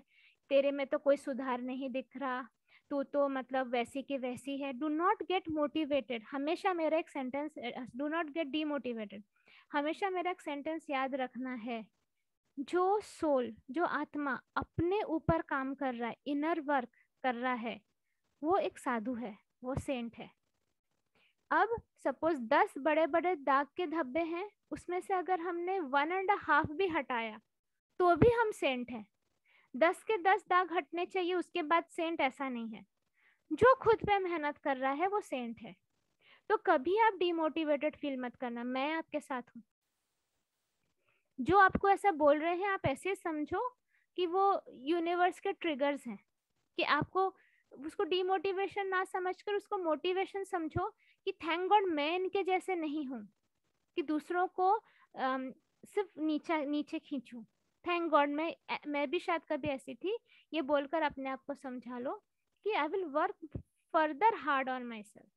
तेरे में तो कोई सुधार नहीं दिख रहा, तू तो मतलब वैसी की वैसी है। Do not get motivated. हमेशा मेरा एक sentence, do not gate demotivated. हमेशा मेरा एक सेंटेंस याद रखना है, जो सोल, जो आत्मा अपने ऊपर काम कर रहा है, इनर वर्क कर रहा है, वो एक साधु है, वो सेंट है। अब सपोज 10 बड़े बड़े दाग के धब्बे हैं, उसमें से अगर हमने 1.5 भी हटाया तो भी हम सेंट हैं। 10 के 10 दाग हटने चाहिए, उसके बाद सेंट ऐसा नहीं है। जो खुद पे मेहनत कर रहा है वो सेंट है। तो कभी आप डिमोटिवेटेड फील मत करना, मैं आपके साथ हूँ। जो आपको ऐसा बोल रहे हैं, आप ऐसे समझो कि वो यूनिवर्स के ट्रिगर्स हैं, कि आपको उसको डिमोटिवेशन ना समझकर उसको मोटिवेशन समझो, कि थैंक गॉड मैं इनके जैसे नहीं हूँ कि दूसरों को सिर्फ नीचे नीचे खींचूं। थैंक गॉड मैं भी शायद कभी ऐसी थी। ये बोलकर अपने आप को समझा लो कि I will work further hard on my self.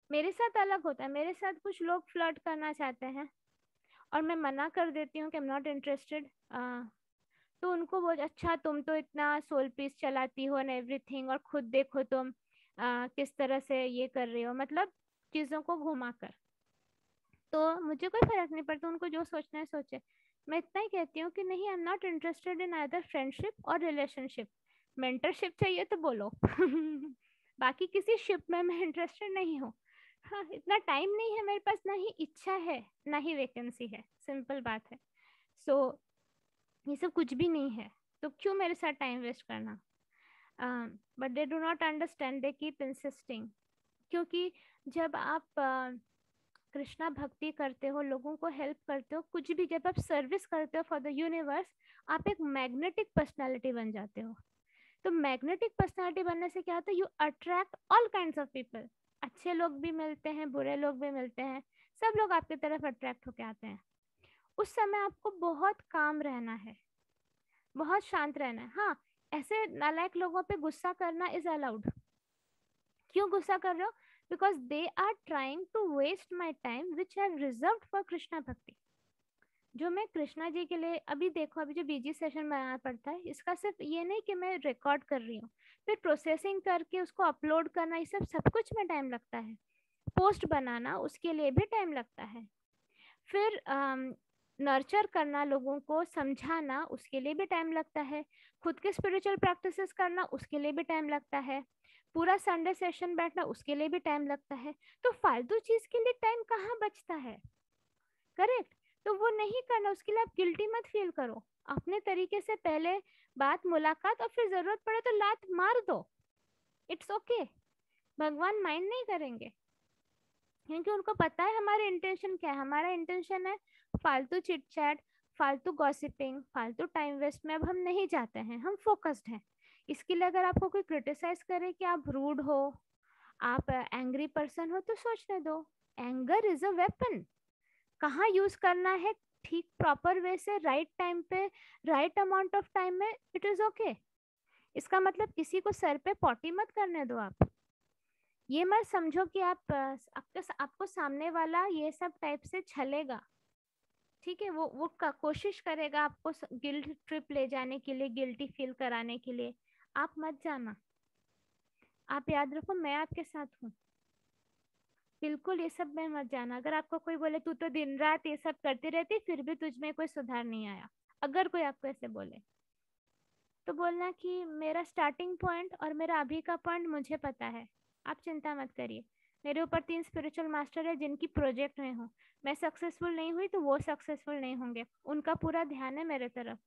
मेरे साथ अलग होता है, मेरे साथ कुछ लोग फ्लर्ट करना चाहते हैं और मैं मना कर देती हूँ कि आई एम नॉट इंटरेस्टेड। तो उनको बोल, अच्छा तुम तो इतना सोल पीस चलाती हो एंड एवरीथिंग, और खुद देखो तुम किस तरह से ये कर रही हो, मतलब चीज़ों को घुमा कर। तो मुझे कोई फर्क नहीं पड़ता, उनको जो सोचना है सोचे। मैं इतना ही कहती हूँ कि नहीं, I am not interested in either friendship और रिलेशनशिप। मेंटरशिप चाहिए तो बोलो बाकी किसी शिप में मैं इंटरेस्टेड नहीं हूँ। हाँ, इतना टाइम नहीं है मेरे पास, ना ही इच्छा है, ना ही वैकेंसी है, सिंपल बात है। सो ये सब कुछ भी नहीं है, तो क्यों मेरे साथ टाइम वेस्ट करना? But they do not understand, they keep insisting. क्योंकि जब आप कृष्णा भक्ति करते हो, लोगों को हेल्प करते हो, कुछ भी जब आप सर्विस करते हो फॉर द यूनिवर्स, आप एक मैग्नेटिक पर्सनालिटी बन जाते हो। तो मैग्नेटिक पर्सनालिटी बनने से क्या होता है? You attract all kinds of people. अच्छे लोग भी मिलते हैं, बुरे लोग भी मिलते हैं, सब लोग आपकी तरफ अट्रैक्ट होके आते हैं। उस समय आपको बहुत काम रहना है, बहुत शांत रहना है। हाँ, ऐसे नालायक लोगों पे गुस्सा करना इज अलाउड। क्यों गुस्सा कर रहे हो? Because they are trying to waste my time which I reserve for Krishna bhakti. जो मैं कृष्णा जी के लिए, अभी देखो, अभी जो बीजी सेशन बनाना पड़ता है, इसका सिर्फ ये नहीं कि मैं रिकॉर्ड कर रही हूँ, फिर प्रोसेसिंग करके उसको अपलोड करना, ये सब सब कुछ में टाइम लगता है। पोस्ट बनाना, उसके लिए भी टाइम लगता है। फिर नर्चर करना, लोगों को समझाना, उसके लिए भी टाइम लगता है। खुद के स्पिरिचुअल प्रैक्टिसेस करना, उसके लिए भी टाइम लगता है। पूरा संडे सेशन बैठना, उसके लिए भी टाइम लगता है। तो फालतू चीज के लिए टाइम कहाँ बचता है? करेक्ट। तो वो नहीं करना, उसके लिए आप गिल्टी मत फील करो। अपने तरीके से पहले बात मुलाकात, और फिर जरूरत पड़े तो लात मार दो। It's okay. भगवान माइंड नहीं करेंगे, क्योंकि उनको पता है हमारे इंटेंशन क्या है। हमारा इंटेंशन है फालतू चिट चैट, फालतू गॉसिपिंग, फालतू टाइम वेस्ट में अब हम नहीं जाते हैं, हम फोकस्ड हैं। इसके लिए अगर आपको कोई क्रिटिसाइज करे कि आप रूड हो, आप एंग्री पर्सन हो, तो सोचने दो। Anger is a weapon. कहाँ यूज करना है, ठीक प्रॉपर वे से, राइट टाइम पे, राइट अमाउंट ऑफ टाइम में, इट इज ओके। इसका मतलब किसी को सर पे पॉटी मत करने दो आप। ये मत समझो कि आप आपको सामने वाला ये सब टाइप से छलेगा। ठीक है, वो का कोशिश करेगा आपको गिल्ट ट्रिप ले जाने के लिए, गिल्टी फील कराने के लिए। आप मत जाना। आप याद रखो, मैं आपके साथ हूँ। बिल्कुल ये सब में मत जाना। अगर आपको कोई बोले तू तो दिन रात ये सब करती रहती फिर भी तुझ में कोई सुधार नहीं आया, अगर कोई आपको ऐसे बोले तो बोलना कि मेरा स्टार्टिंग पॉइंट और मेरा अभी का पॉइंट मुझे पता है, आप चिंता मत करिए। मेरे ऊपर 3 स्पिरिचुअल मास्टर है जिनकी प्रोजेक्ट में हूँ। मैं सक्सेसफुल नहीं हुई तो वो सक्सेसफुल नहीं होंगे, उनका पूरा ध्यान है मेरे तरफ।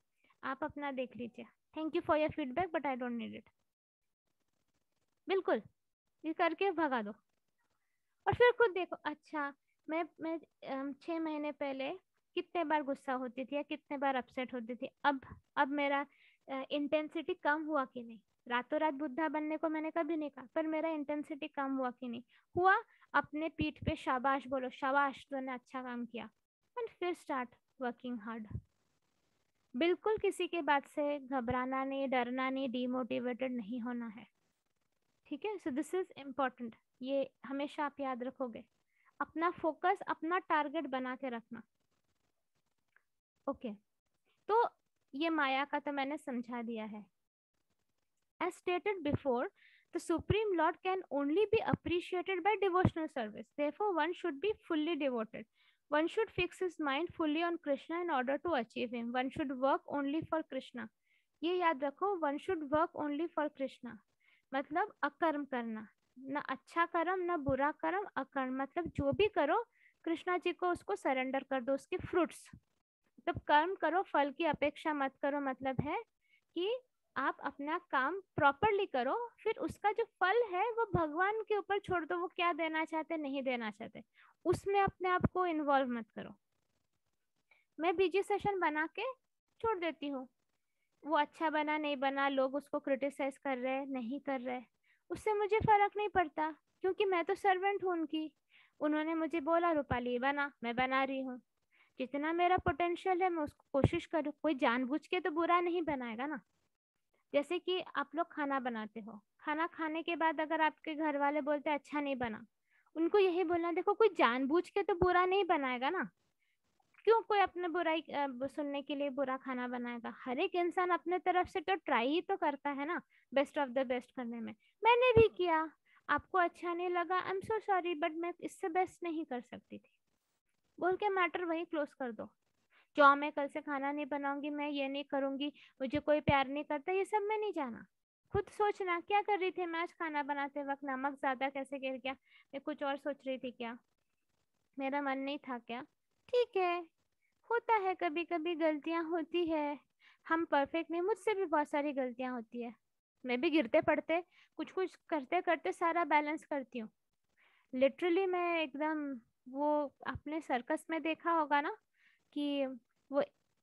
आप अपना देख लीजिए। Thank you for your feedback but I don't need it. बिल्कुल, ये करके भगा दो और फिर खुद देखो। अच्छा, मैं 6 महीने पहले कितने बार गुस्सा होती थी या कितने बार अपसेट होती थी, अब मेरा इंटेंसिटी कम हुआ कि नहीं? रातों रात बुद्धा बनने को मैंने कभी नहीं कहा, पर मेरा इंटेंसिटी कम हुआ कि नहीं हुआ? अपने पीठ पे शाबाश बोलो, शाबाश तूने अच्छा काम किया, एंड फिर स्टार्ट वर्किंग हार्ड। बिल्कुल किसी के बात से घबराना नहीं, डरना नहीं, डीमोटिवेटेड नहीं होना है, ठीक है? सो दिस इज इम्पोर्टेंट, ये हमेशा आप याद रखोगे। अपना फोकस, अपना टारगेट बना के रखना। ओके, तो ये माया का तो मैंने समझा दिया है। As stated before, the Supreme Lord can only be appreciated by devotional service. Therefore, one should be fully devoted. One should fix his mind fully on Krishna in order to achieve him. One should work only for Krishna. ये याद रखो, one should work only for Krishna मतलब अकर्म करना, ना अच्छा कर्म ना बुरा कर्म, अकर्म मतलब जो भी करो कृष्णा जी को उसको सरेंडर कर दो, उसके फ्रूट्स। मतलब कर्म करो, फल की अपेक्षा मत करो, मतलब है कि आप अपना काम प्रॉपरली करो, फिर उसका जो फल है वो भगवान के ऊपर छोड़ दो, वो क्या देना चाहते नहीं देना चाहते, उसमें अपने आप को इन्वॉल्व मत करो। मैं बीजी सेशन बना के छोड़ देती हूँ, वो अच्छा बना नहीं बना, लोग उसको क्रिटिसाइज कर रहे नहीं कर रहे, उससे मुझे फर्क नहीं पड़ता, क्योंकि मैं तो सर्वेंट हूँ उनकी। उन्होंने मुझे बोला रूपाली बना, मैं बना रही हूँ। जितना मेरा पोटेंशियल है मैं उसको कोशिश करूँ, कोई जानबूझ के तो बुरा नहीं बनाएगा ना। जैसे कि आप लोग खाना बनाते हो, खाना खाने के बाद अगर आपके घर वाले बोलते हैं अच्छा नहीं बना, उनको यही बोलना देखो कोई जानबूझ के तो बुरा नहीं बनाएगा ना। क्यों कोई अपने बुराई सुनने के लिए बुरा खाना बनाएगा? हर एक इंसान अपने तरफ से तो ट्राई ही तो करता है ना, बेस्ट ऑफ द बेस्ट करने में। मैंने भी किया, आपको अच्छा नहीं लगा, I am so sorry, but मैं इससे बेस्ट नहीं कर सकती थी, बोल के मैटर वही क्लोज कर दो। जो मैं कल से खाना नहीं बनाऊंगी, मैं ये नहीं करूंगी, मुझे कोई प्यार नहीं करता, ये सब में नहीं जाना। खुद सोचना क्या कर रही थी मैं आज खाना बनाते वक्त, नमक ज्यादा कैसे गिर गया, मैं कुछ और सोच रही थी क्या, मेरा मन नहीं था क्या? ठीक है, होता है, कभी कभी गलतियां होती है, हम परफेक्ट नहीं, मुझसे भी बहुत सारी गलतियां होती है। मैं भी गिरते पड़ते कुछ कुछ करते करते सारा बैलेंस करती हूँ। लिटरली मैं एकदम, वो आपने सर्कस में देखा होगा ना कि वो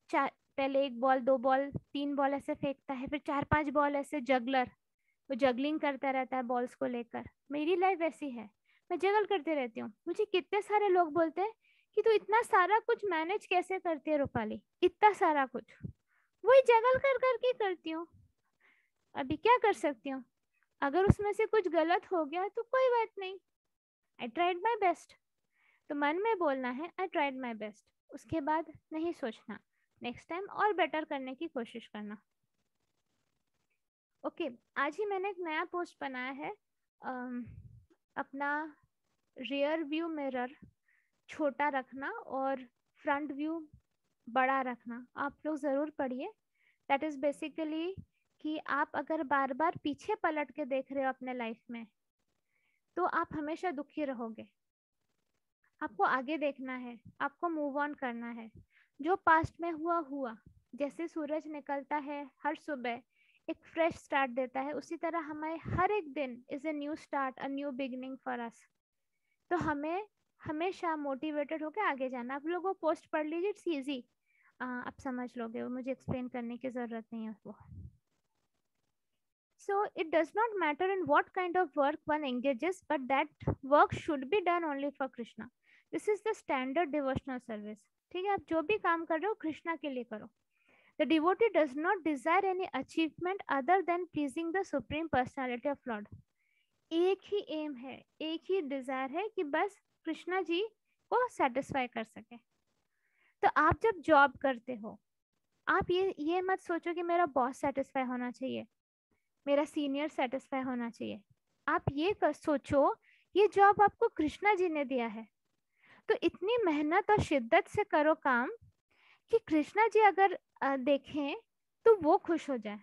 चार, पहले 1 बॉल 2 बॉल 3 बॉल ऐसे फेंकता है, फिर 4 5 बॉल ऐसे, जगलर, वो जगलिंग करता रहता है बॉल्स को लेकर। मेरी लाइफ ऐसी है, मैं जगल करते रहती हूँ। मुझे कितने सारे लोग बोलते हैं कि तू इतना सारा कुछ मैनेज कैसे करती है रूपाली, इतना सारा कुछ, वही जगल कर करके करती हूँ। अभी क्या कर सकती हूँ? अगर उसमें से कुछ गलत हो गया तो कोई बात नहीं, आई ट्राइड माई बेस्ट। तो मन में बोलना है आई ट्राइड माई बेस्ट, उसके बाद नहीं सोचना, नेक्स्ट टाइम और बेटर करने की कोशिश करना। ओके, आज ही मैंने एक नया पोस्ट बनाया है, अपना रियर व्यू मिरर छोटा रखना और फ्रंट व्यू बड़ा रखना। आप लोग ज़रूर पढ़िए। दैट इज़ बेसिकली कि आप अगर बार बार पीछे पलट के देख रहे हो अपने लाइफ में तो आप हमेशा दुखी रहोगे। आपको आगे देखना है, आपको मूव ऑन करना है। जो पास्ट में हुआ हुआ, जैसे सूरज निकलता है हर सुबह एक फ्रेश स्टार्ट देता है, उसी तरह हमें हर एक दिन is a new start, a new beginning for us. तो हमें हमेशा मोटिवेटेड होकर आगे जाना। आप लोग वो पोस्ट पढ़ लीजिए, इट्स ईजी, आप समझ लोगे, वो मुझे एक्सप्लेन करने की जरूरत नहीं है वो। So it does not matter in what kind of work one engages, but that work should be done only for Krishna. This is the standard devotional service. ठीक है, आप जो भी काम कर रहे हो कृष्णा के लिए करो। The devotee does not desire any achievement other than pleasing the supreme personality of Lord. एक ही एम है, एक ही डिजायर है कि बस कृष्णा जी को सेटिस्फाई कर सके। तो आप जब जॉब करते हो, आप ये मत सोचो कि मेरा बॉस सेटिस्फाई होना चाहिए, मेरा सीनियर सेटिस्फाई होना चाहिए। आप ये सोचो ये जॉब आपको कृष्णा जी ने दिया है, तो इतनी मेहनत और शिद्दत से करो काम कि कृष्णा जी अगर देखें तो वो खुश हो जाए।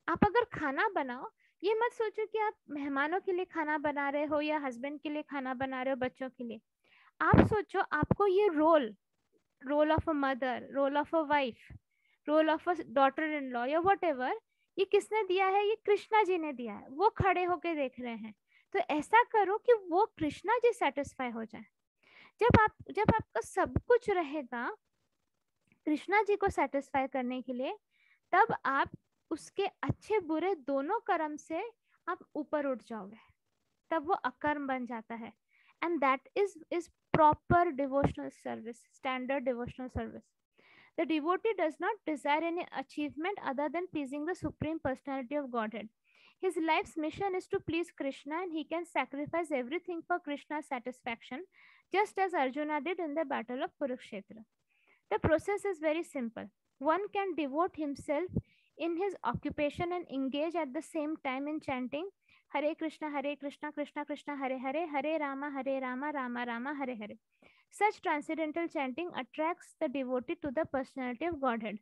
आप अगर खाना बनाओ, ये मत सोचो कि आप मेहमानों के लिए खाना बना रहे हो या हस्बैंड के लिए खाना बना रहे हो, बच्चों के लिए। आप सोचो आपको ये role of a mother, role of a wife, role of a daughter in law या वट एवर, ये किसने दिया है? ये कृष्णा जी ने दिया है। वो खड़े होके देख रहे हैं, तो ऐसा करो कि वो कृष्णा जी सेटिस्फाई हो जाए। जब आपका सब कुछ रहेगा कृष्णा जी को सेटिस्फाई करने के लिए, तब आप उसके अच्छे बुरे दोनों कर्म से आप ऊपर उठ जाओगे, तब वो अकर्म बन जाता है। And that is proper devotional service, standard devotional service. The devotee does not desire any achievement other than pleasing the Supreme Personality of Godhead. His life's mission is to please Krishna, and he can sacrifice everything for Krishna's satisfaction, just as Arjuna did in the battle of Kurukshetra. The process is very simple. One can devote himself in his occupation and engage at the same time in chanting Hare Krishna, Krishna Krishna, Hare Rama, Rama Rama, Hare Hare. Such transcendental chanting attracts the devotee to the personality of Godhead.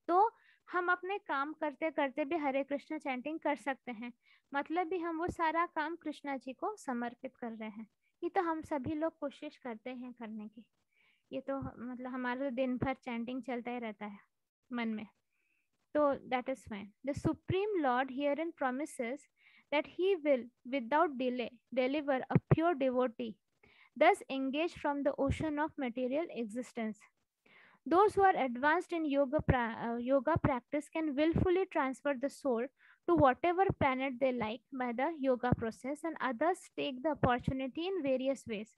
तो हम अपने काम करते करते भी हरे Krishna chanting कर सकते हैं, मतलब भी हम वो सारा काम कृष्णा जी को समर्पित कर रहे हैं। ये तो हम सभी लोग कोशिश करते हैं करने की, ये तो मतलब हमारा तो दिन भर चैंटिंग चलता ही रहता है मन में, तो that is fine. The supreme lord herein promises that he will without delay deliver a pure devotee, thus engaged from the ocean of material existence. Those who are advanced in yoga practice can willfully transfer the soul to whatever planet they like by the yoga process, and others take the opportunity in various ways.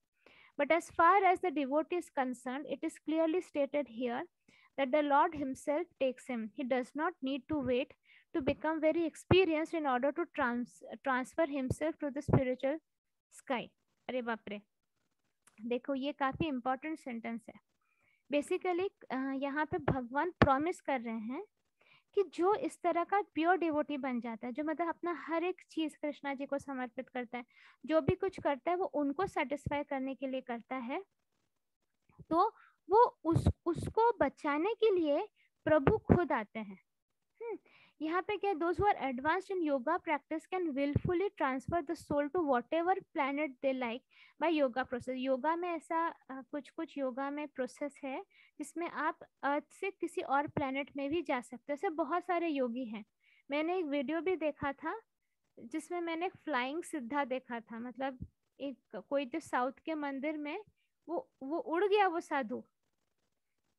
But as far as the devotee is concerned, it is clearly stated here that the Lord Himself takes him. He does not need to wait to become very experienced in order to transfer himself to the spiritual sky. अरे बाप रे, देखो ये काफी important sentence है. Basically यहाँ पे भगवान प्रॉमिस कर रहे हैं कि जो इस तरह का प्योर डिवोटी बन जाता है, जो मतलब अपना हर एक चीज कृष्णा जी को समर्पित करता है, जो भी कुछ करता है वो उनको सेटिस्फाई करने के लिए करता है, तो वो उसको बचाने के लिए प्रभु खुद आते हैं. यहाँ पे क्या, those who are advanced in yoga practice can willfully transfer the soul to whatever planet they like by yoga process. Yoga में ऐसा कुछ योगा में प्रोसेस है जिसमें आप अर्थ से किसी और प्लेनेट में भी जा सकते हो. ऐसे बहुत सारे योगी हैं. मैंने एक वीडियो भी देखा था जिसमें मैंने फ्लाइंग सिद्धा देखा था, मतलब एक कोई तो साउथ के मंदिर में वो उड़ गया, वो साधु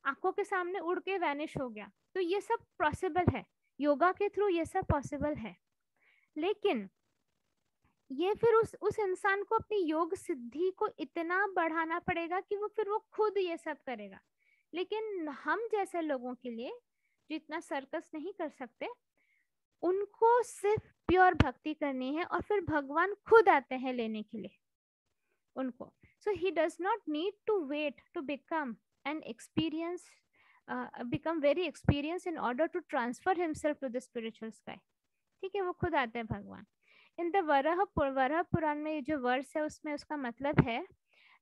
आंखों के सामने उड़ के वैनिश हो गया. तो ये सब पॉसिबल है, योगा के थ्रू ये सब पॉसिबल है. लेकिन ये फिर उस इंसान को अपनी योग सिद्धि को इतना बढ़ाना पड़ेगा कि वो फिर वो खुद ये सब करेगा. लेकिन हम जैसे लोगों के लिए जो इतना सर्कस नहीं कर सकते, उनको सिर्फ प्योर भक्ति करनी है और फिर भगवान खुद आते हैं लेने के लिए उनको. So he does not need to wait to become an experience, become very experienced in order to transfer himself to the spiritual sky. ठीक है, वो खुद आते हैं भगवान. इन द वराह पुराण में जो वर्स है उसमें उसका मतलब है,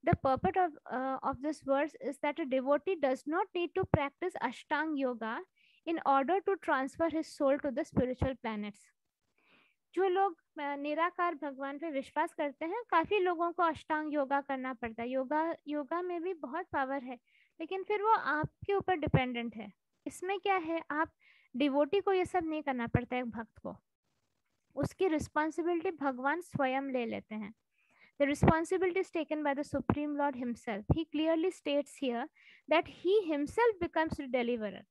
the purport of this verse is that a devotee does not need to practice ashtang yoga in order to transfer his soul to the spiritual planets. जो लोग निराकार भगवान पे विश्वास करते हैं, काफी लोगों को अष्टांग योगा करना पड़ता है. योगा में भी बहुत पावर है, लेकिन फिर वो आपके ऊपर डिपेंडेंट है. इसमें क्या है, आप डिवोटी को ये सब नहीं करना पड़ता है, एक भक्त को उसकी रिस्पॉन्सिबिलिटी भगवान स्वयं ले लेते हैं. The responsibility is taken by the Supreme Lord Himself. He clearly states here that He Himself becomes the deliverer.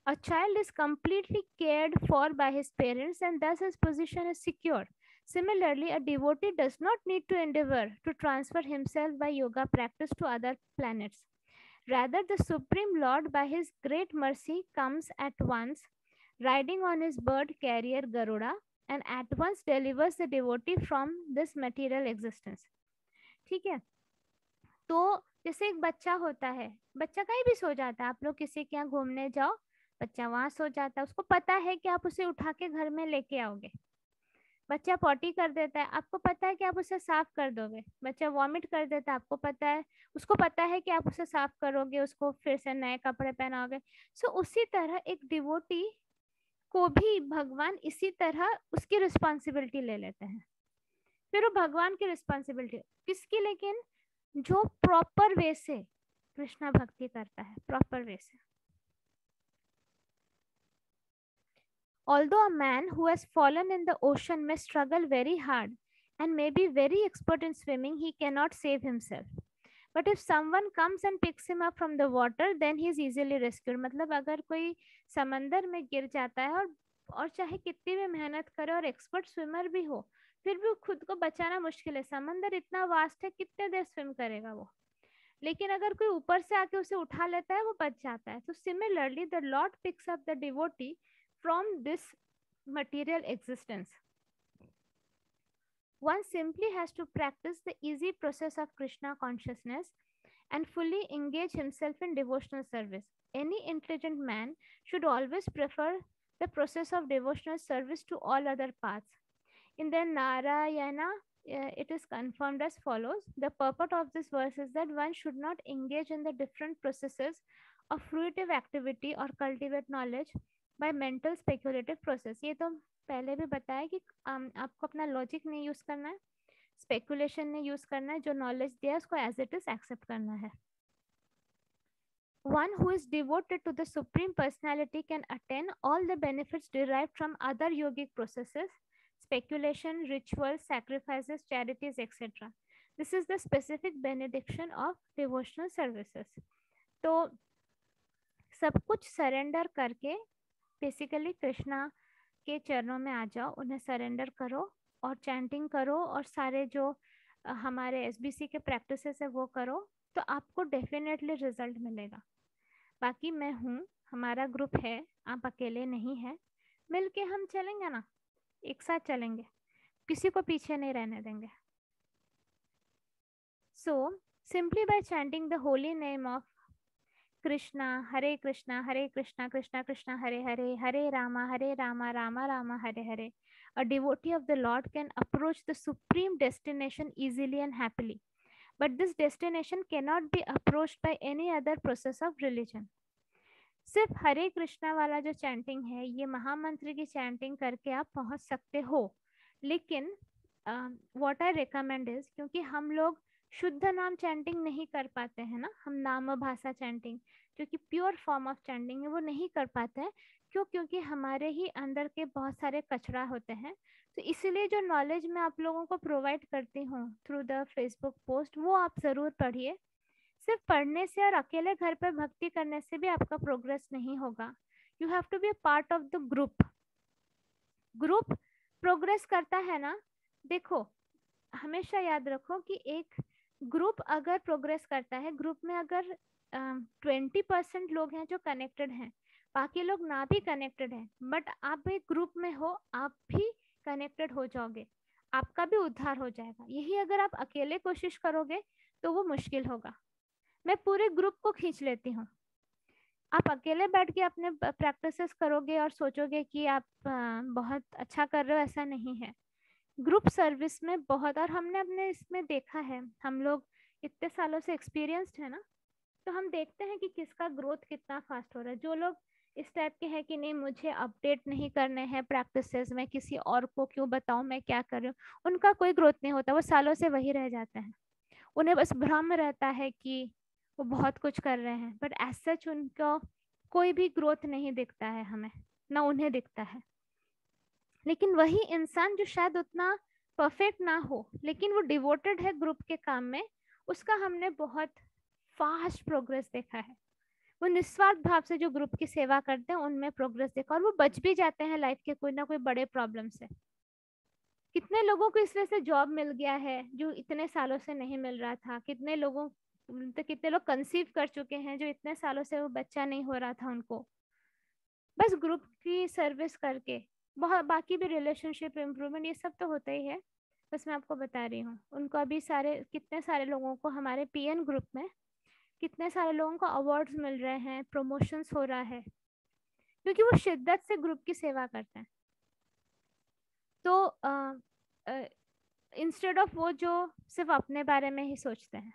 A child is completely cared for by his parents, and thus his position is secure. Similarly, a devotee does not need to endeavor to transfer himself by yoga practice to other planets. Rather, the Supreme Lord, by His great mercy, comes at once, riding on His bird carrier Garuda, and at once delivers the devotee from this material existence. ठीक है, तो जैसे एक बच्चा होता है, बच्चा कहीं भी सो जाता है, आप लोग किसी के यहाँ घूमने जाओ, बच्चा वहां सो जाता है, उसको पता है कि आप उसे उठा के घर में लेके आओगे. बच्चा पॉटी कर देता है, आपको पता है कि आप उसे साफ कर दोगे। बच्चा वॉमिट कर देता है, आपको पता है, उसको पता है कि आप उसे साफ करोगे, उसको फिर से नए कपड़े पहनाओगे। सो उसी तरह एक डिवोटी को भी भगवान इसी तरह उसकी रिस्पॉन्सिबिलिटी ले लेते हैं। फिर वो भगवान की रिस्पॉन्सिबिलिटी किसकी, लेकिन जो प्रॉपर वे से कृष्णा भक्ति करता है, प्रॉपर वे से। Although a man who has fallen in the ocean may struggle very hard and may be very expert in swimming, he cannot save himself. But if someone comes and picks him up from the water, then he is easily rescued. मतलब अगर कोई समंदर में गिर जाता है और चाहे कितनी भी मेहनत करे और एक्सपर्ट स्विमर भी हो, फिर भी खुद को बचाना मुश्किल है। समंदर इतना वास्ट है, कितने देर स्विम करेगा वो। लेकिन अगर कोई ऊपर से आके उसे उठा लेता है, वो बच जाता है। तो similarly the Lord picks up the devotee from this material existence. One simply has to practice the easy process of Krishna consciousness and fully engage himself in devotional service. Any intelligent man should always prefer the process of devotional service to all other paths. In the Narayana, it is confirmed as follows. The purport of this verse is that one should not engage in the different processes of fruitive activity or cultivate knowledge by mental speculative process. ये तो पहले भी बताया कि आपको अपना logic नहीं use करना है, स्पेकुलेशन नहीं यूज करना है, जो नॉलेज दिया है उसको एज इट इज एक्सेप्ट करना है. One who is devoted to the Supreme Personality can attain all the benefits derived from other yogic processes, speculation, rituals, sacrifices, charities, etc. This is the specific benediction of devotional services. तो सब कुछ surrender करके basically Krishna के चरणों में आ जाओ, उन्हें सरेंडर करो और चैंटिंग करो और सारे जो हमारे एसबीसी के प्रैक्टिसेस है वो करो, तो आपको डेफिनेटली रिजल्ट मिलेगा. बाकी मैं हूँ, हमारा ग्रुप है, आप अकेले नहीं हैं, मिलके हम चलेंगे ना, एक साथ चलेंगे, किसी को पीछे नहीं रहने देंगे. So simply by chanting the holy name of Krishna, Hare Krishna Krishna Krishna Hare Hare, Hare Rama Rama Rama Hare Hare, a devotee of the Lord can approach the supreme destination easily and happily. But this destination cannot be approached by any other process of religion. सिर्फ हरे कृष्णा वाला जो chanting है, ये महामंत्र की chanting करके आप पहुंच सकते हो. लेकिन व्हाट आई रिकमेंड इज, क्योंकि हम लोग शुद्ध नाम चैंटिंग नहीं कर पाते हैं ना, हम नाम भाषा चैंटिंग जो कि प्योर फॉर्म ऑफ चैंटिंग है वो नहीं कर पाते हैं. क्यों? क्योंकि हमारे ही अंदर के बहुत सारे कचरा होते हैं. तो इसलिए जो नॉलेज मैं आप लोगों को प्रोवाइड करती हूँ थ्रू द फेसबुक पोस्ट, वो आप ज़रूर पढ़िए. सिर्फ पढ़ने से और अकेले घर पर भक्ति करने से भी आपका प्रोग्रेस नहीं होगा. You have to be a part of the group. Group progress करता है ना. देखो, हमेशा याद रखो कि एक ग्रुप अगर प्रोग्रेस करता है, ग्रुप में अगर 20% लोग हैं जो कनेक्टेड हैं, बाकी लोग ना भी कनेक्टेड हैं, बट आप एक ग्रुप में हो, आप भी कनेक्टेड हो जाओगे, आपका भी उद्धार हो जाएगा. यही अगर आप अकेले कोशिश करोगे तो वो मुश्किल होगा. मैं पूरे ग्रुप को खींच लेती हूँ. आप अकेले बैठ के अपने प्रैक्टिसेस करोगे और सोचोगे कि आप बहुत अच्छा कर रहे हो, ऐसा नहीं है. ग्रुप सर्विस में बहुत, और हमने अपने इसमें देखा है, हम लोग इतने सालों से एक्सपीरियंस्ड है ना, तो हम देखते हैं कि किसका ग्रोथ कितना फास्ट हो रहा है. जो लोग इस टाइप के हैं कि नहीं मुझे अपडेट नहीं करने हैं प्रैक्टिसेस, मैं किसी और को क्यों बताऊं मैं क्या कर रही हूँ, उनका कोई ग्रोथ नहीं होता, वो सालों से वही रह जाते हैं. उन्हें बस भ्रम रहता है कि वो बहुत कुछ कर रहे हैं, बट एज सच उनको कोई भी ग्रोथ नहीं दिखता है, हमें ना उन्हें दिखता है. लेकिन वही इंसान जो शायद उतना परफेक्ट ना हो, लेकिन वो डिवोटेड है ग्रुप के काम में, उसका हमने बहुत फास्ट प्रोग्रेस देखा है. वो निस्वार्थ भाव से जो ग्रुप की सेवा करते हैं उनमें प्रोग्रेस देखा, और वो बच भी जाते हैं लाइफ के कोई ना कोई बड़े प्रॉब्लम से. कितने लोगों को इस वजह से जॉब मिल गया है जो इतने सालों से नहीं मिल रहा था. कितने लोगों, तो कितने लोग कंसीव कर चुके हैं जो इतने सालों से वो बच्चा नहीं हो रहा था उनको, बस ग्रुप की सर्विस करके. बहुत बाकी भी रिलेशनशिप इम्प्रूवमेंट ये सब तो होता ही है, बस मैं आपको बता रही हूँ. उनको अभी सारे, कितने सारे लोगों को हमारे पीएन ग्रुप में कितने सारे लोगों को अवार्ड्स मिल रहे हैं, प्रमोशंस हो रहा है, क्योंकि वो शिद्दत से ग्रुप की सेवा करते हैं. तो इंस्टेड ऑफ वो जो सिर्फ अपने बारे में ही सोचते हैं,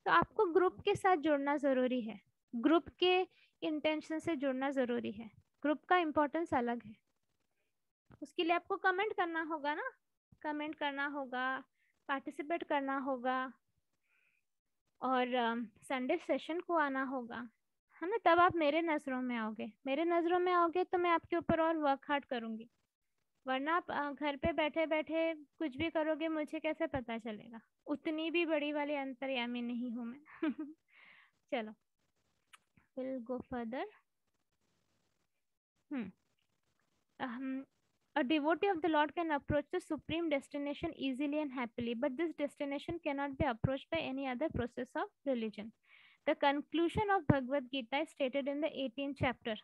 तो आपको ग्रुप के साथ जुड़ना ज़रूरी है, ग्रुप के इंटेंशन से जुड़ना ज़रूरी है। ग्रुप का इम्पोर्टेंस अलग है। उसके लिए आपको कमेंट करना होगा ना, कमेंट करना होगा, पार्टिसिपेट करना होगा, और संडे सेशन को आना होगा, है ना। तब आप मेरे नज़रों में आओगे, मेरे नज़रों में आओगे तो मैं आपके ऊपर और वर्क हार्ड करूँगी। वरना आप घर पे बैठे बैठे कुछ भी करोगे, मुझे कैसे पता चलेगा? उतनी भी बड़ी वाली अंतर्यामी नहीं हूँ मैं। चलो, will go further. A devotee of the Lord can approach the supreme destination easily and happily, but this destination cannot be approached by any other process of religion. The conclusion of Bhagavad Gita is stated in the 18th chapter.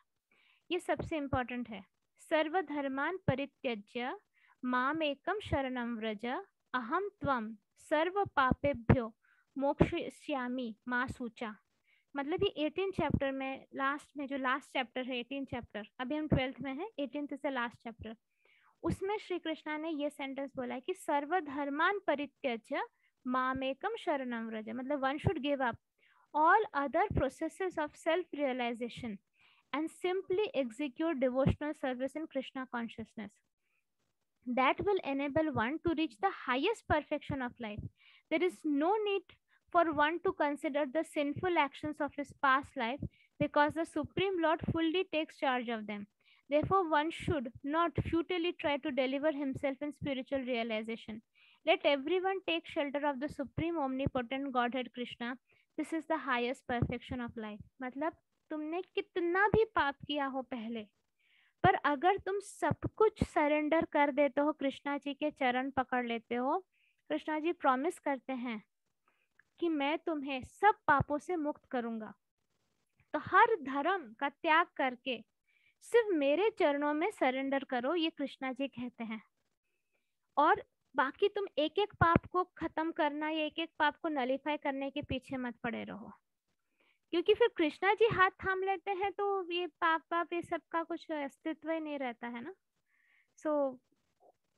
ये सबसे important है। सर्वधर्मान परित्यज्य माम एकम शरणम व्रज अहम त्वम सर्व पापेभ्यो मोक्षयिष्यामि मा सूचा। मतलब ये 18 चैप्टर में लास्ट में, जो लास्ट चैप्टर है 18 चैप्टर, अभी हम 12th में है, 18th से लास्ट चैप्टर, उसमें श्री कृष्णा ने ये सेंटेंस बोला है कि सर्वधर्मान परित्यज्य मामेकम शरणम व्रज। मतलब one should give up all other processes of self-realization and simply execute devotional service in Krishna consciousness. That will enable one to reach the highest perfection of life. There is no need for one to consider the sinful actions of his past life because the Supreme Lord fully takes charge of them. Therefore, one should not futilely try to deliver himself in spiritual realization. Let everyone take shelter of the Supreme Omnipotent Godhead Krishna. This is the highest perfection of life. मतलब तुमने कितना भी पाप किया हो पहले, पर अगर तुम सब कुछ सरेंडर कर देते हो, कृष्णा जी के चरण पकड़ लेते हो, कृष्णा जी प्रॉमिस करते हैं कि मैं तुम्हें सब पापों से मुक्त करूंगा। तो हर धर्म का त्याग करके सिर्फ मेरे चरणों में सरेंडर करो, ये कृष्णा जी कहते हैं। और बाकी तुम एक एक पाप को खत्म करना या एक एक पाप को नलीफाई करने के पीछे मत पड़े रहो, क्योंकि फिर कृष्णा जी हाथ थाम लेते हैं तो ये पाप पाप ये सब का कुछ अस्तित्व ही नहीं रहता है ना। सो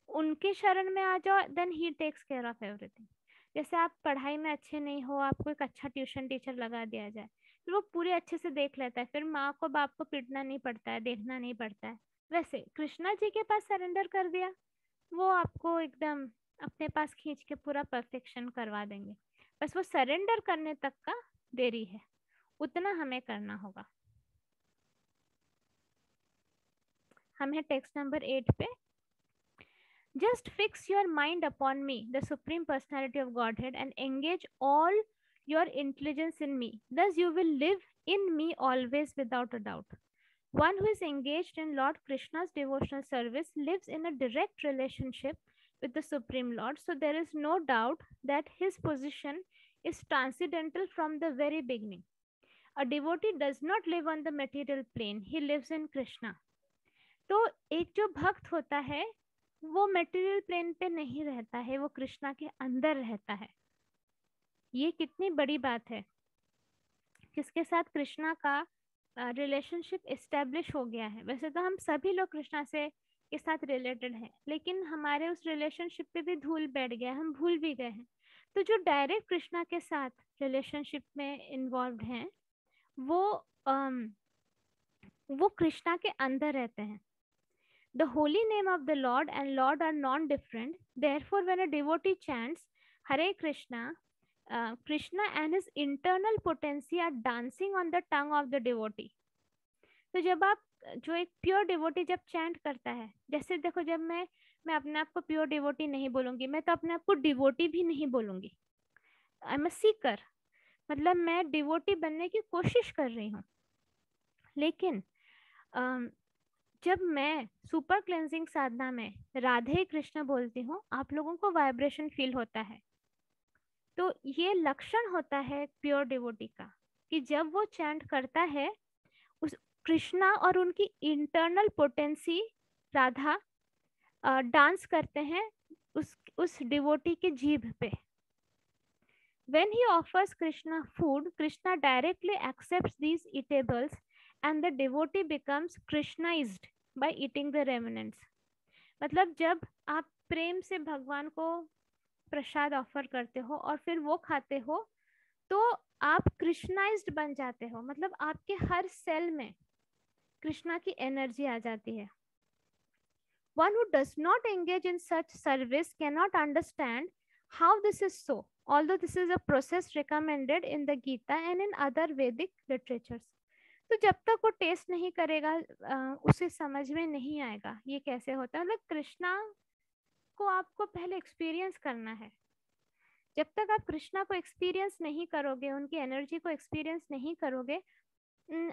उनके शरण में आ जाओ, देन ही टेक्स केयर ऑफ एवरीथिंग। जैसे आप पढ़ाई में अच्छे नहीं हो, आपको एक अच्छा ट्यूशन टीचर लगा दिया जाए, फिर वो पूरे अच्छे से देख लेता है, फिर माँ को बाप को पीटना नहीं पड़ता है, देखना नहीं पड़ता है। वैसे कृष्णा जी के पास सरेंडर कर दिया, वो आपको एकदम अपने पास खींच के पूरा परफेक्शन करवा देंगे। बस वो सरेंडर करने तक का देरी है, उतना हमें करना होगा। हम है टेक्स्ट नंबर 8 पे। Just fix your mind upon me, the Supreme Personality of Godhead, and engage all your intelligence in me. Thus you will live in me always without a doubt. One who is engaged in Lord Krishna's devotional service lives in a direct relationship with the Supreme Lord, so there is no doubt that his position is transcendental from the very beginning. A devotee does not live on the material plane, he lives in Krishna. तो एक जो भक्त होता है वो material plane पे नहीं रहता है, वो कृष्णा के अंदर रहता है। ये कितनी बड़ी बात है, किसके साथ कृष्णा का रिलेशनशिप एस्टेब्लिश हो गया है। वैसे तो हम सभी लोग कृष्णा से के साथ रिलेटेड हैं, लेकिन हमारे उस रिलेशनशिप पे भी धूल बैठ गया, हम भूल भी गए हैं। तो जो डायरेक्ट कृष्णा के साथ रिलेशनशिप में इन्वॉल्व हैं, वो कृष्णा के अंदर रहते हैं। The holy name of the Lord and Lord are non-different. Therefore, when a devotee chants Hare Krishna, Krishna and his internal potency are dancing on the tongue of the devotee. तो जब आप जो एक प्योर डिवोटी जब chant करता है, जैसे देखो जब मैं अपने आप को प्योर डिवोटी नहीं बोलूंगी, मैं तो अपने आप को डिवोटी भी नहीं बोलूंगी। आई एम अ सीकर, मतलब मैं डिवोटी बनने की कोशिश कर रही हूँ। लेकिन जब मैं सुपर क्लेंजिंग साधना में राधे कृष्ण बोलती हूँ, आप लोगों को वाइब्रेशन फील होता है। तो ये लक्षण होता है प्योर डिवोटी का, कि जब वो चैंट करता है, उस कृष्णा और उनकी इंटरनल पोटेंसी राधा डांस करते हैं उस डिवोटी के जीभ पे। When he offers Krishna food, Krishna directly accepts these eatables and the devotee becomes Krishnaized by eating the remnants. मतलब जब आप प्रेम से भगवान को प्रसाद ऑफर करते हो और फिर वो खाते हो तो आप कृष्णाइज्ड बन जाते हो, मतलब आपके हर सेल में कृष्णा की एनर्जी आ जाती है. One who does not engage in such service cannot understand how this is so, although this is a process recommended in the Gita and in other Vedic literatures. तो जब तक वो टेस्ट नहीं करेगा उसे समझ में नहीं आएगा ये कैसे होता है. मतलब कृष्णा को आपको पहले एक्सपीरियंस करना है. जब तक आप कृष्णा को एक्सपीरियंस नहीं करोगे, उनकी एनर्जी को एक्सपीरियंस नहीं करोगे,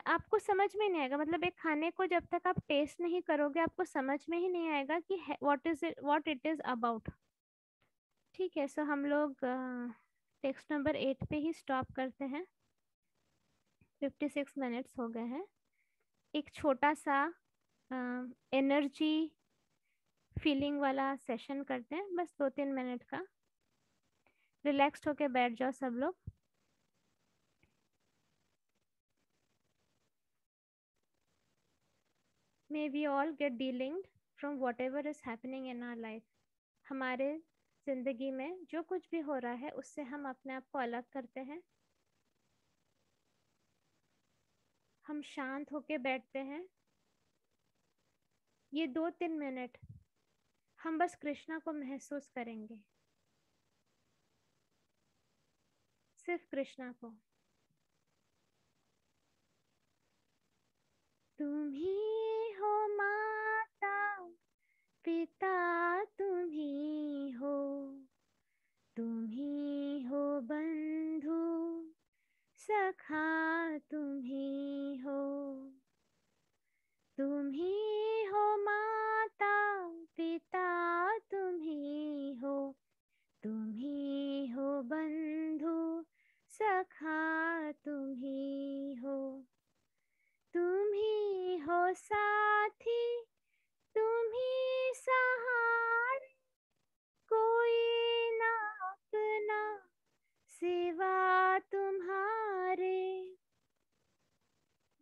आपको समझ में नहीं आएगा. मतलब एक खाने को जब तक आप टेस्ट नहीं करोगे आपको समझ में ही नहीं आएगा कि व्हाट इट इज अबाउट. ठीक है, सो हम लोग टेक्स्ट नंबर 8 पे ही स्टॉप करते हैं. 56 मिनट्स हो गए हैं. एक छोटा सा एनर्जी फीलिंग वाला सेशन करते हैं, बस 2-3 मिनट का. रिलैक्स्ड होके बैठ जाओ सब लोग. May we all get delinked from whatever is happening in our life. हमारे जिंदगी में जो कुछ भी हो रहा है उससे हम अपने आप को अलग करते हैं. हम शांत होके बैठते हैं. ये 2-3 मिनट हम बस कृष्णा को महसूस करेंगे, सिर्फ कृष्णा को. तुम ही हो माता पिता, तुम ही हो, तुम ही हो बंधु सखा, तुम ही हो. तुम ही हो माता पिता, तुम ही हो, तुम ही हो बंधु सखा, तुम ही हो. तुम ही हो साथी, तुम ही सहारे, कोई ना अपना सिवा तुम्हारे.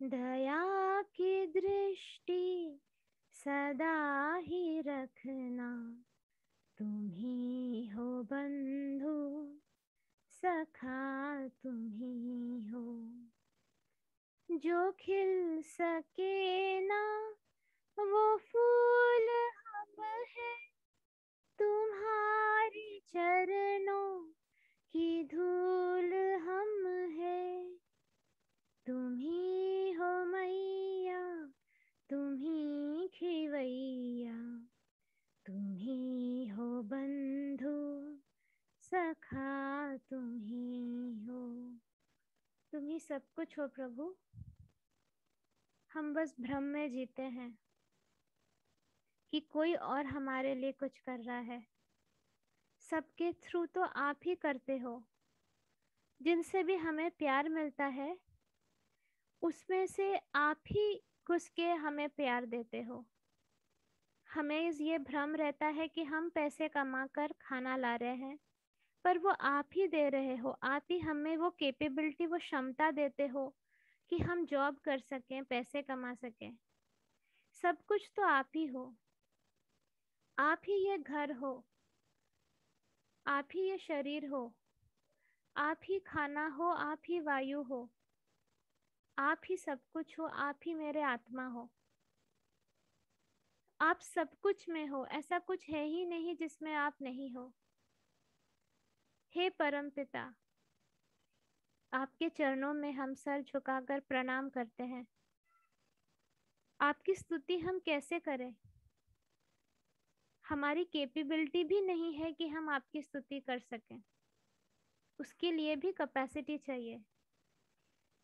दया की दृष्टि सदा ही रखना, तुम ही हो बंधु सखा, तुम ही हो. जो खिल सके ना वो फूल हम हैं, तुम्हारे चरणों की धूल हम हैं. तुम ही हो मैया, तुम ही खिवैया, तुम ही हो बंधु सखा, तुम ही हो. तुम ही सब कुछ हो प्रभु. हम बस भ्रम में जीते हैं कि कोई और हमारे लिए कुछ कर रहा है. सबके थ्रू तो आप ही करते हो. जिनसे भी हमें प्यार मिलता है उसमें से आप ही घुस के हमें प्यार देते हो. हमें ये भ्रम रहता है कि हम पैसे कमा कर खाना ला रहे हैं, पर वो आप ही दे रहे हो. आप ही हमें वो कैपेबिलिटी, वो क्षमता देते हो कि हम जॉब कर सकें, पैसे कमा सकें. सब कुछ तो आप ही हो. आप ही ये घर हो, आप ही ये शरीर हो, आप ही खाना हो, आप ही वायु हो, आप ही सब कुछ हो, आप ही मेरे आत्मा हो. आप सब कुछ में हो, ऐसा कुछ है ही नहीं जिसमें आप नहीं हो. हे परम पिता, आपके चरणों में हम सर झुकाकर प्रणाम करते हैं. आपकी स्तुति हम कैसे करें. हमारी कैपेबिलिटी भी नहीं है कि हम आपकी स्तुति कर सकें. उसके लिए भी कैपेसिटी चाहिए.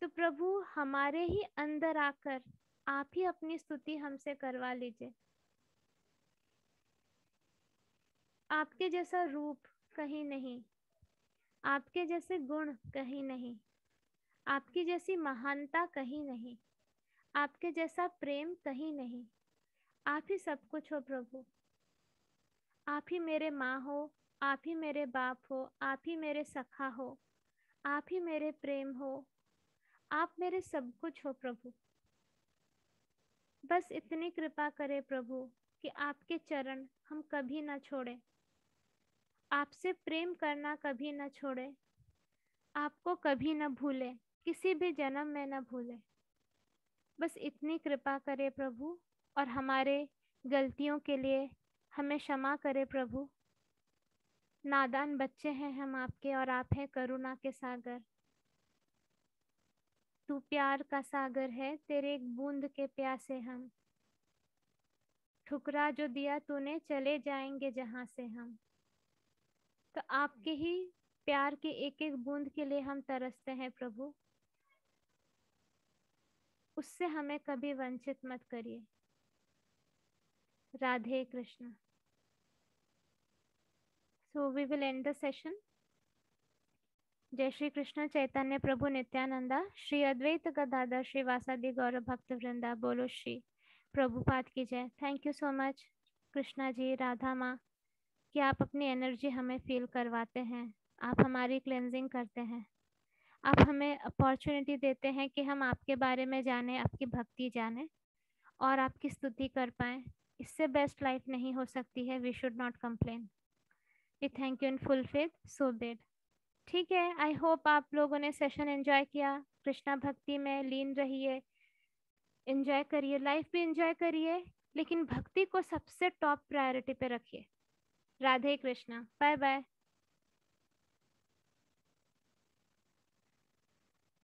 तो प्रभु हमारे ही अंदर आकर आप ही अपनी स्तुति हमसे करवा लीजिए. आपके जैसा रूप कहीं नहीं, आपके जैसे गुण कहीं नहीं, आपकी जैसी महानता कहीं नहीं, आपके जैसा प्रेम कहीं नहीं. आप ही सब कुछ हो प्रभु. आप ही मेरे माँ हो, आप ही मेरे बाप हो, आप ही मेरे सखा हो, आप ही मेरे प्रेम हो, आप मेरे सब कुछ हो प्रभु. बस इतनी कृपा करे प्रभु कि आपके चरण हम कभी ना छोड़े, आपसे प्रेम करना कभी ना छोड़े, आपको कभी ना भूले, किसी भी जन्म में ना भूले। बस इतनी कृपा करे प्रभु, और हमारे गलतियों के लिए हमें क्षमा करे प्रभु। नादान बच्चे हैं हम आपके, और आप हैं करुणा के सागर। तू प्यार का सागर है, तेरे एक बूंद के प्यासे हम। ठुकरा जो दिया तूने, चले जाएंगे जहां से हम। तो आपके ही प्यार के एक एक बूंद के लिए हम तरसते हैं प्रभु। उससे हमें कभी वंचित मत करिए। Radhe Krishna. So we will end the session. जय श्री कृष्ण चैतन्य प्रभु नित्यानंदा, श्री अद्वैत गदाधर श्रीवासादि गौर भक्त वृंदा, बोलो श्री प्रभुपाद की जय। Thank you so much Krishna ji, Radha माँ, कि आप अपनी एनर्जी हमें फील करवाते हैं, आप हमारी क्लेंजिंग करते हैं, आप हमें अपॉर्चुनिटी देते हैं कि हम आपके बारे में जानें, आपकी भक्ति जानें और आपकी स्तुति कर पाएँ। इससे बेस्ट लाइफ नहीं हो सकती है। We should not complain. We thank you in full faith, so bad. ठीक है, आई होप आप लोगों ने सेशन एंजॉय किया। कृष्णा भक्ति में लीन रहिए, एंजॉय करिए, लाइफ भी एंजॉय करिए, लेकिन भक्ति को सबसे टॉप प्रायोरिटी पे रखिए। Radhe Krishna, bye bye.